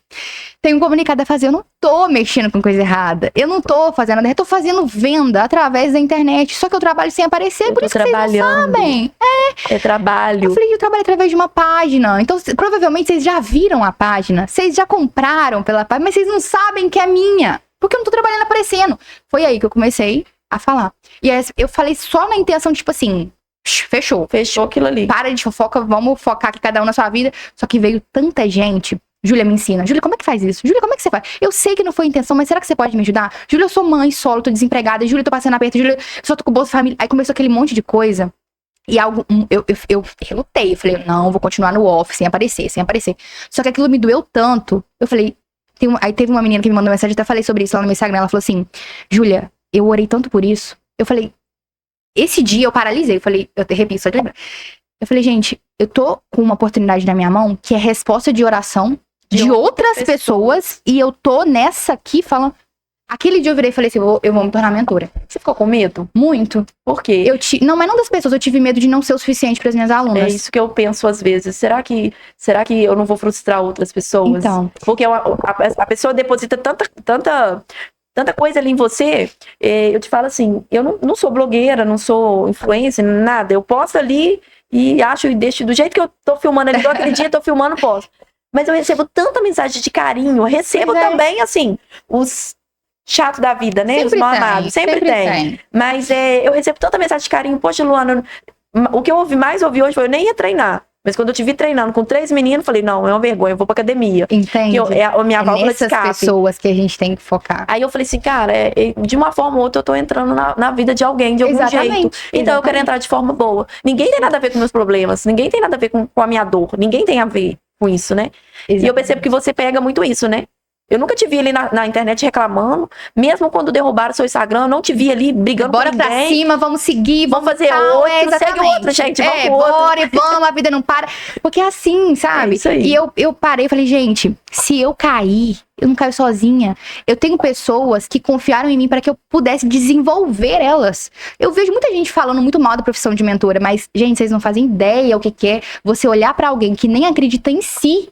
tem um comunicado a fazer. Eu não tô mexendo com coisa errada. Eu não tô fazendo nada. Eu tô fazendo venda através da internet. Só que eu trabalho sem aparecer, por isso que vocês não sabem. É trabalho. Eu falei, eu trabalho através de uma página. Então, provavelmente, vocês já viram a página. Vocês já compraram pela página, mas vocês não sabem que é minha. Porque eu não tô trabalhando aparecendo. Foi aí que eu comecei a falar. E aí, eu falei só na intenção, tipo assim, fechou. Fechou aquilo ali. Para de fofoca, vamos focar aqui cada um na sua vida. Só que veio tanta gente. Júlia me ensina. Júlia, como é que faz isso? Júlia, como é que você faz? Eu sei que não foi intenção, mas será que você pode me ajudar? Júlia, eu sou mãe solo, tô desempregada. Júlia, eu tô passando aperto. Júlia, eu só tô com bolsa família. Aí começou aquele monte de coisa. E algo, eu relutei. Eu falei, não, vou continuar no off, sem aparecer. Só que aquilo me doeu tanto. Eu falei, aí teve uma menina que me mandou mensagem, até falei sobre isso lá no meu Instagram. Ela falou assim, Júlia, eu orei tanto por isso. Eu falei, esse dia eu paralisei. Eu falei, eu te repito, só de lembrar. Eu falei, gente, eu tô com uma oportunidade na minha mão, que é resposta de oração de outras pessoas. E eu tô nessa aqui falando. Aquele dia eu virei e falei assim, eu vou me tornar mentora. Você ficou com medo? Muito. Por quê? Não, mas não das pessoas. Eu tive medo de não ser o suficiente para as minhas alunas. É isso que eu penso às vezes. Será que eu não vou frustrar outras pessoas? Então. Porque a pessoa deposita tanta coisa ali em você. Eu te falo assim, eu não sou blogueira, não sou influencer, nada. Eu posto ali e acho e deixo do jeito que eu tô filmando ali. Aquele dia eu tô filmando, posto. Mas eu recebo tanta mensagem de carinho. Eu recebo também, assim, os chato da vida, né? Os mal amados. Sempre tem. Mas eu recebo tanta mensagem de carinho. Poxa, Luana, o que eu mais ouvi hoje foi, eu nem ia treinar. Mas quando eu te vi treinando com 3 meninos, falei, não, é uma vergonha, eu vou pra academia. Entende? É a minha válvula de escape. Pessoas que a gente tem que focar. Aí eu falei assim, cara, de uma forma ou outra eu tô entrando na vida de alguém, de algum jeito. Então eu quero entrar de forma boa. Ninguém tem nada a ver com meus problemas. Ninguém tem nada a ver com a minha dor. Ninguém tem a ver com isso, né? Exatamente. E eu percebo que você pega muito isso, né? Eu nunca te vi ali na internet reclamando. Mesmo quando derrubaram o seu Instagram, eu não te vi ali brigando com ninguém. Bora pra cima, vamos seguir, vamos fazer outro, segue o outro, gente, vamos pro outro. Bora e vamos, a vida não para. Porque é assim, sabe? É isso aí. E eu parei e falei, gente, se eu cair, eu não caio sozinha. Eu tenho pessoas que confiaram em mim para que eu pudesse desenvolver elas. Eu vejo muita gente falando muito mal da profissão de mentora, mas, gente, vocês não fazem ideia o que é você olhar pra alguém que nem acredita em si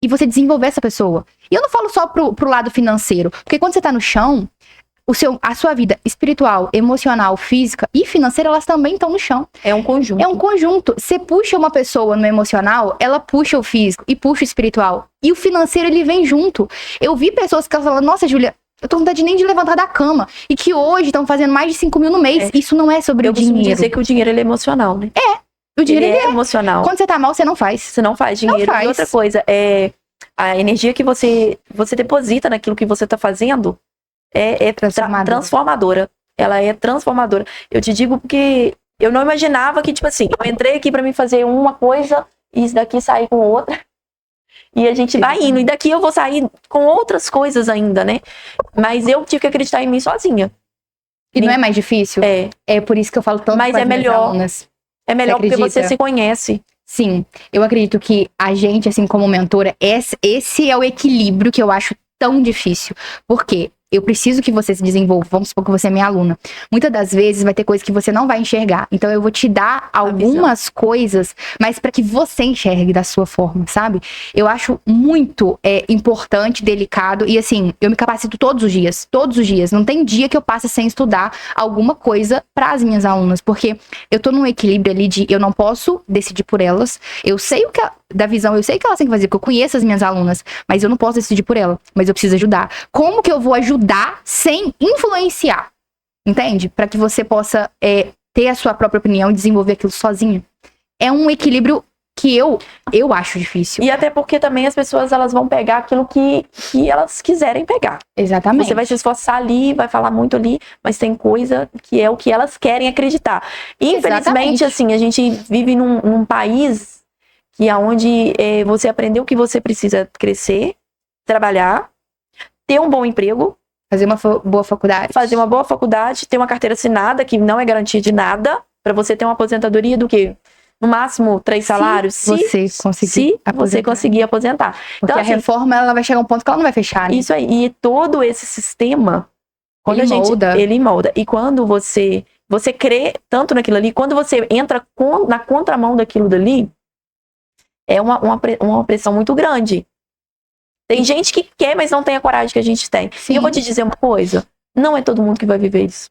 e você desenvolver essa pessoa. E eu não falo só pro lado financeiro, porque quando você tá no chão, a sua vida espiritual, emocional, física e financeira, elas também estão no chão. É um conjunto. É um conjunto. Você puxa uma pessoa no emocional, ela puxa o físico e puxa o espiritual. E o financeiro, ele vem junto. Eu vi pessoas que falam, nossa, Júlia, eu tô com vontade nem de levantar da cama. E que hoje estão fazendo mais de 5 mil no mês. Isso não é sobre o dinheiro. Eu costumo dizer que o dinheiro, ele é emocional, né? O dinheiro ele é emocional. Quando você tá mal, você não faz. Você não faz dinheiro. Não faz. E outra coisa, a energia que você deposita naquilo que você tá fazendo é transformadora. Ela é transformadora. Eu te digo porque eu não imaginava que, tipo assim, eu entrei aqui pra mim fazer uma coisa e isso daqui sair com outra. E a gente vai indo. E daqui eu vou sair com outras coisas ainda, né? Mas eu tive que acreditar em mim sozinha. E não é mais difícil? É por isso que eu falo tanto mas com as minhas alunas. É melhor porque você se conhece. Sim, eu acredito que a gente, assim, como mentora, esse é o equilíbrio que eu acho tão difícil. Por quê? eu preciso que você se desenvolva, vamos supor que você é minha aluna. Muitas das vezes vai ter coisas que você não vai enxergar. Então eu vou te dar algumas coisas, mas para que você enxergue da sua forma, sabe? Eu acho muito importante, delicado, e assim, eu me capacito todos os dias. Não tem dia que eu passe sem estudar alguma coisa para as minhas alunas, porque eu tô num equilíbrio ali de eu não posso decidir por elas. Eu sei o que da visão, eu sei o que elas têm que fazer, porque eu conheço as minhas alunas, mas eu não posso decidir por ela, mas eu preciso ajudar. Como que eu vou ajudar sem influenciar? Entende? Para que você possa ter a sua própria opinião e desenvolver aquilo sozinha. É um equilíbrio que eu acho difícil. E até porque também as pessoas, elas vão pegar aquilo que elas quiserem pegar. Exatamente. Você vai se esforçar ali, vai falar muito ali, mas tem coisa que é o que elas querem acreditar. Infelizmente, assim, a gente vive num país que aonde você aprendeu que você precisa crescer, trabalhar, ter um bom emprego, fazer uma boa faculdade, ter uma carteira assinada, que não é garantia de nada, para você ter uma aposentadoria do quê? No máximo 3 salários, se você conseguir aposentar. Porque então, a reforma, ela vai chegar a um ponto que ela não vai fechar, né? Isso aí. E todo esse sistema, quando ele molda. E quando você crê tanto naquilo ali, quando você entra na contramão daquilo dali, é uma pressão muito grande. Tem gente que quer, mas não tem a coragem que a gente tem. Sim. E eu vou te dizer uma coisa, não é todo mundo que vai viver isso.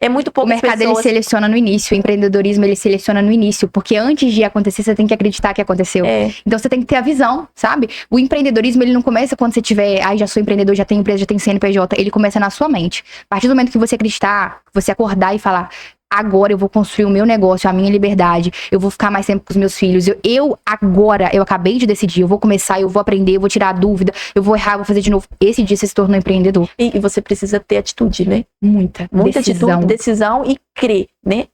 É muito pouco. O mercado, ele seleciona no início, o empreendedorismo, ele seleciona no início, porque antes de acontecer, você tem que acreditar que aconteceu. Então, você tem que ter a visão, sabe? O empreendedorismo, ele não começa quando você tiver, já sou empreendedor, já tenho empresa, já tenho CNPJ, ele começa na sua mente. A partir do momento que você acreditar, você acordar e falar, agora eu vou construir o meu negócio, a minha liberdade, eu vou ficar mais tempo com os meus filhos, eu acabei de decidir, eu vou começar, eu vou aprender, eu vou tirar a dúvida, eu vou errar, eu vou fazer de novo. Esse dia você se tornou empreendedor. E você precisa ter atitude, né? Muita decisão e crer, né?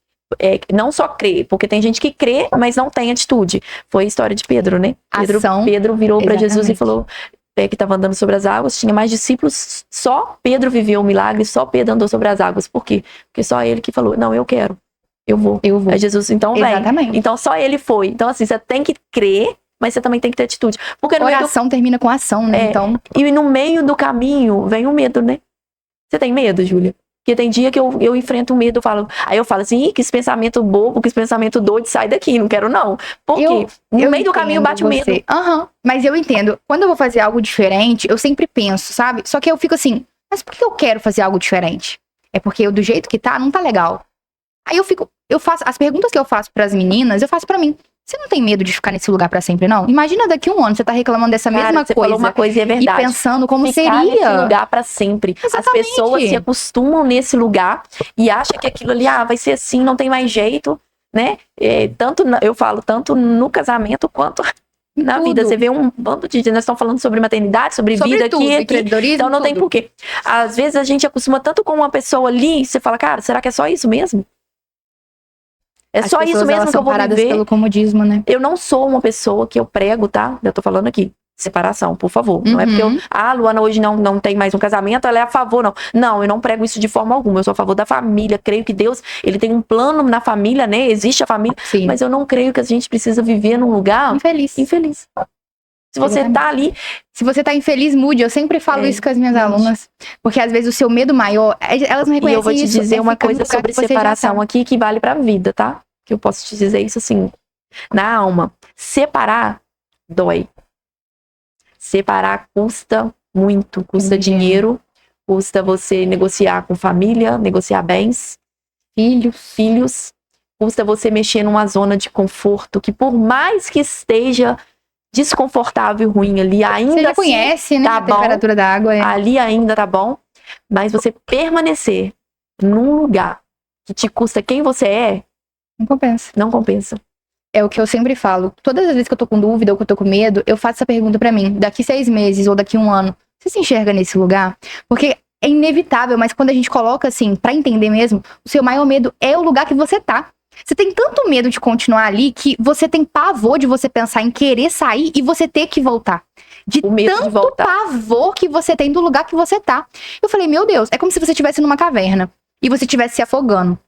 Não só crer, porque tem gente que crê, mas não tem atitude. Foi a história de Pedro, né? Pedro virou para Jesus e falou, que estava andando sobre as águas, tinha mais discípulos, só Pedro viveu o milagre, só Pedro andou sobre as águas. Por quê? Porque só ele que falou, não, eu quero, eu vou. Aí Jesus, então vem. Exatamente. Então só ele foi. Então assim, você tem que crer, mas você também tem que ter atitude. Porque oração termina com ação, né? Então... E no meio do caminho vem o medo, né? Você tem medo, Júlia? Porque tem dia que eu enfrento o medo, aí eu falo assim, que esse pensamento bobo, que esse pensamento doido, sai daqui, não quero não. Por quê? No meio do caminho bate o medo. Mas eu entendo. Quando eu vou fazer algo diferente, eu sempre penso, sabe? Só que eu fico assim, mas por que eu quero fazer algo diferente? É porque do jeito que tá, não tá legal. Aí eu faço, as perguntas que eu faço pras meninas, eu faço pra mim. Você não tem medo de ficar nesse lugar pra sempre, não? Imagina daqui a um ano, você tá reclamando dessa mesma coisa. Você falou uma coisa e é verdade. E pensando como ficar seria. Nesse lugar pra sempre. Exatamente. As pessoas se acostumam nesse lugar e acham que aquilo ali, vai ser assim, não tem mais jeito, né? Eu falo, tanto no casamento quanto na vida. Você vê um bando de... Nós estamos falando sobre maternidade, sobre vida tudo, aqui. Então não tem porquê. Às vezes a gente acostuma tanto com uma pessoa ali, você fala, cara, será que é só isso mesmo? As só isso mesmo que eu vou viver. Pelo comodismo, né? Eu não sou uma pessoa que eu prego, tá? Eu tô falando aqui. Separação, por favor. Não é porque Luana hoje não tem mais um casamento, ela é a favor, não. Não, eu não prego isso de forma alguma. Eu sou a favor da família. Creio que Deus, ele tem um plano na família, né? Existe a família. Sim. Mas eu não creio que a gente precisa viver num lugar infeliz. Se você tá ali... Se você tá infeliz, mude. Eu sempre falo isso com as minhas alunas. Porque às vezes o seu medo maior, elas não reconhecem isso. E eu vou te dizer uma coisa sobre separação aqui que vale pra vida, tá? Que eu posso te dizer isso assim, na alma. Separar dói. Separar custa muito, custa dinheiro, custa você negociar com família, negociar bens, filhos, custa você mexer numa zona de conforto que por mais que esteja desconfortável e ruim ali, ainda você já conhece, né, a temperatura da água. Ali ainda tá bom, mas você permanecer num lugar que te custa quem você é, não compensa. É o que eu sempre falo. Todas as vezes que eu tô com dúvida ou que eu tô com medo, eu faço essa pergunta pra mim. Daqui 6 meses ou daqui 1 ano, você se enxerga nesse lugar? Porque é inevitável, mas quando a gente coloca assim, pra entender mesmo, o seu maior medo é o lugar que você tá. Você tem tanto medo de continuar ali que você tem pavor de você pensar em querer sair e você ter que voltar. De tanto pavor que você tem do lugar que você tá. Eu falei, meu Deus, é como se você estivesse numa caverna e você estivesse se afogando.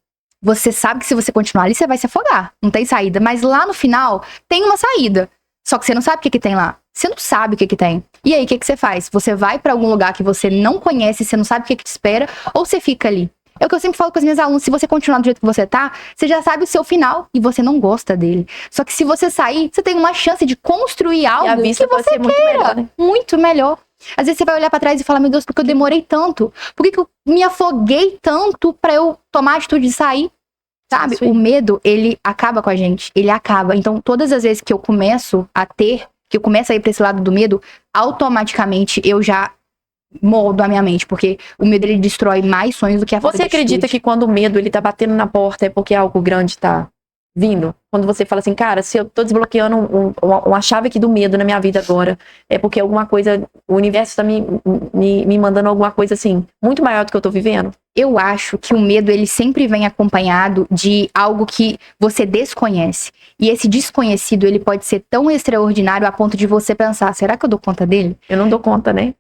Você sabe que se você continuar ali, você vai se afogar. Não tem saída. Mas lá no final, tem uma saída. Só que você não sabe o que tem lá. Você não sabe o que tem. E aí, o que você faz? Você vai pra algum lugar que você não conhece, você não sabe o que te espera, ou você fica ali? É o que eu sempre falo com as minhas alunas, se você continuar do jeito que você tá, você já sabe o seu final e você não gosta dele. Só que se você sair, você tem uma chance de construir algo E a vista que pode você ser muito melhor, né? muito melhor. Às vezes você vai olhar pra trás e falar, meu Deus, por que eu demorei tanto? Por que eu me afoguei tanto pra eu tomar a atitude de sair? Sabe? Isso aí. O medo, ele acaba com a gente. Ele acaba. Então, todas as vezes que eu começo que eu começo a ir pra esse lado do medo, automaticamente eu já moldo a minha mente. Porque o medo, ele destrói mais sonhos do que a falta Você de acredita atitude. que quando o medo ele tá batendo na porta é porque algo grande tá vindo? Quando você fala assim, cara, se eu tô desbloqueando uma chave aqui do medo na minha vida agora, é porque alguma coisa, o universo tá me mandando alguma coisa assim, muito maior do que eu tô vivendo? Eu acho que o medo, ele sempre vem acompanhado de algo que você desconhece. E esse desconhecido, ele pode ser tão extraordinário a ponto de você pensar, será que eu dou conta dele? Eu não dou conta, né?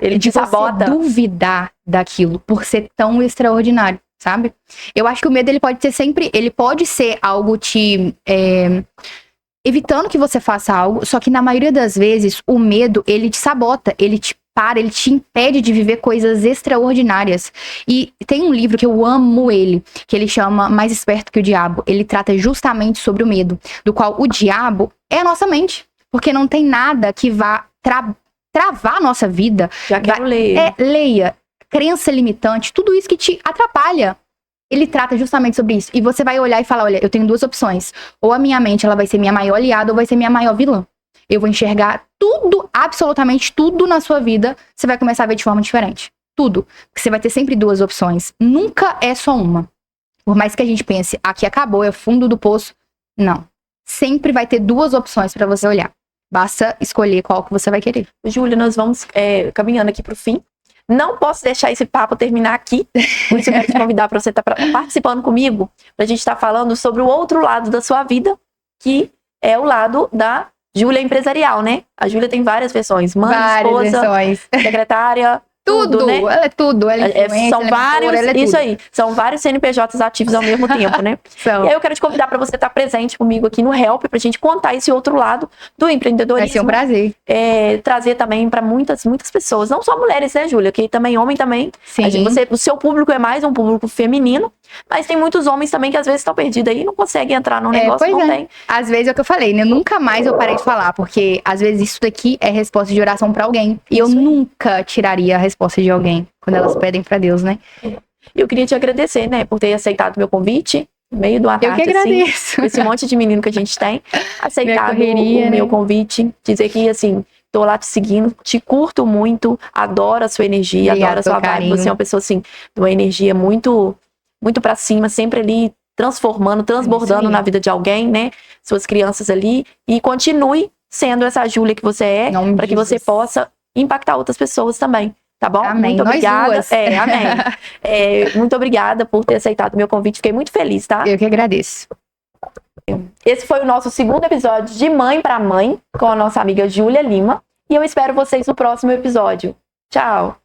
Ele De te sabota. você duvidar daquilo por ser tão extraordinário, sabe? Eu acho que o medo, ele pode ser algo evitando que você faça algo, só que na maioria das vezes, o medo, ele te sabota, ele te impede de viver coisas extraordinárias. E tem um livro que eu amo que ele chama Mais Esperto que o Diabo. Ele trata justamente sobre o medo, do qual o diabo é a nossa mente, porque não tem nada que vá travar a nossa vida. Já quero ler. Leia. Crença limitante, tudo isso que te atrapalha. Ele trata justamente sobre isso. E você vai olhar e falar, olha, eu tenho duas opções. Ou a minha mente, ela vai ser minha maior aliada, ou vai ser minha maior vilã. Eu vou enxergar tudo, absolutamente tudo na sua vida, você vai começar a ver de forma diferente. Tudo. Porque você vai ter sempre duas opções. Nunca é só uma. Por mais que a gente pense, aqui acabou, é o fundo do poço. Não. Sempre vai ter duas opções pra você olhar. Basta escolher qual que você vai querer. Júlia, nós vamos caminhando aqui pro fim. Não posso deixar esse papo terminar aqui. Por isso eu quero te convidar para você estar participando comigo, pra gente estar falando sobre o outro lado da sua vida, que é o lado da Júlia empresarial, né? A Júlia tem várias versões. Mãe, Várias esposa, versões. secretária, tudo, né? Ela é tudo. Ela é influencer, São ela é vários, mentora, ela é isso tudo. aí, são vários CNPJs ativos ao mesmo tempo, né? São. E aí eu quero te convidar para você estar presente comigo aqui no Help, pra gente contar esse outro lado do empreendedorismo. Vai ser um prazer. Trazer também para muitas pessoas, não só mulheres, né, Júlia? Que também homem também. Sim. O seu público é mais um público feminino, mas tem muitos homens também que às vezes estão perdidos aí e não conseguem entrar no negócio, pois não é. tem. Às vezes é o que eu falei, né? Nunca mais eu parei de falar, porque às vezes isso daqui é resposta de oração pra alguém. E eu Isso aí. nunca tiraria a resposta de alguém quando elas pedem pra Deus, né? Eu queria te agradecer, né, por ter aceitado meu convite, no meio de uma Eu tarde que assim. agradeço. Esse monte de menino que a gente tem, aceitado correria, o meu né? convite, dizer que, assim, tô lá te seguindo, te curto muito, adoro a sua energia, Obrigada adoro a sua pelo vibe. carinho. Você é uma pessoa, assim, de uma energia muito pra cima, sempre ali transformando, transbordando Isso aí. na vida de alguém, né? Suas crianças ali. E continue sendo essa Júlia que você é, Em nome para de que você Jesus. possa impactar outras pessoas também. Tá bom? Amém. Muito Nós obrigada. duas. Amém. Muito obrigada por ter aceitado o meu convite. Fiquei muito feliz, tá? Eu que agradeço. Esse foi o nosso segundo episódio de Mãe para Mãe com a nossa amiga Júlia Lima. E eu espero vocês no próximo episódio. Tchau!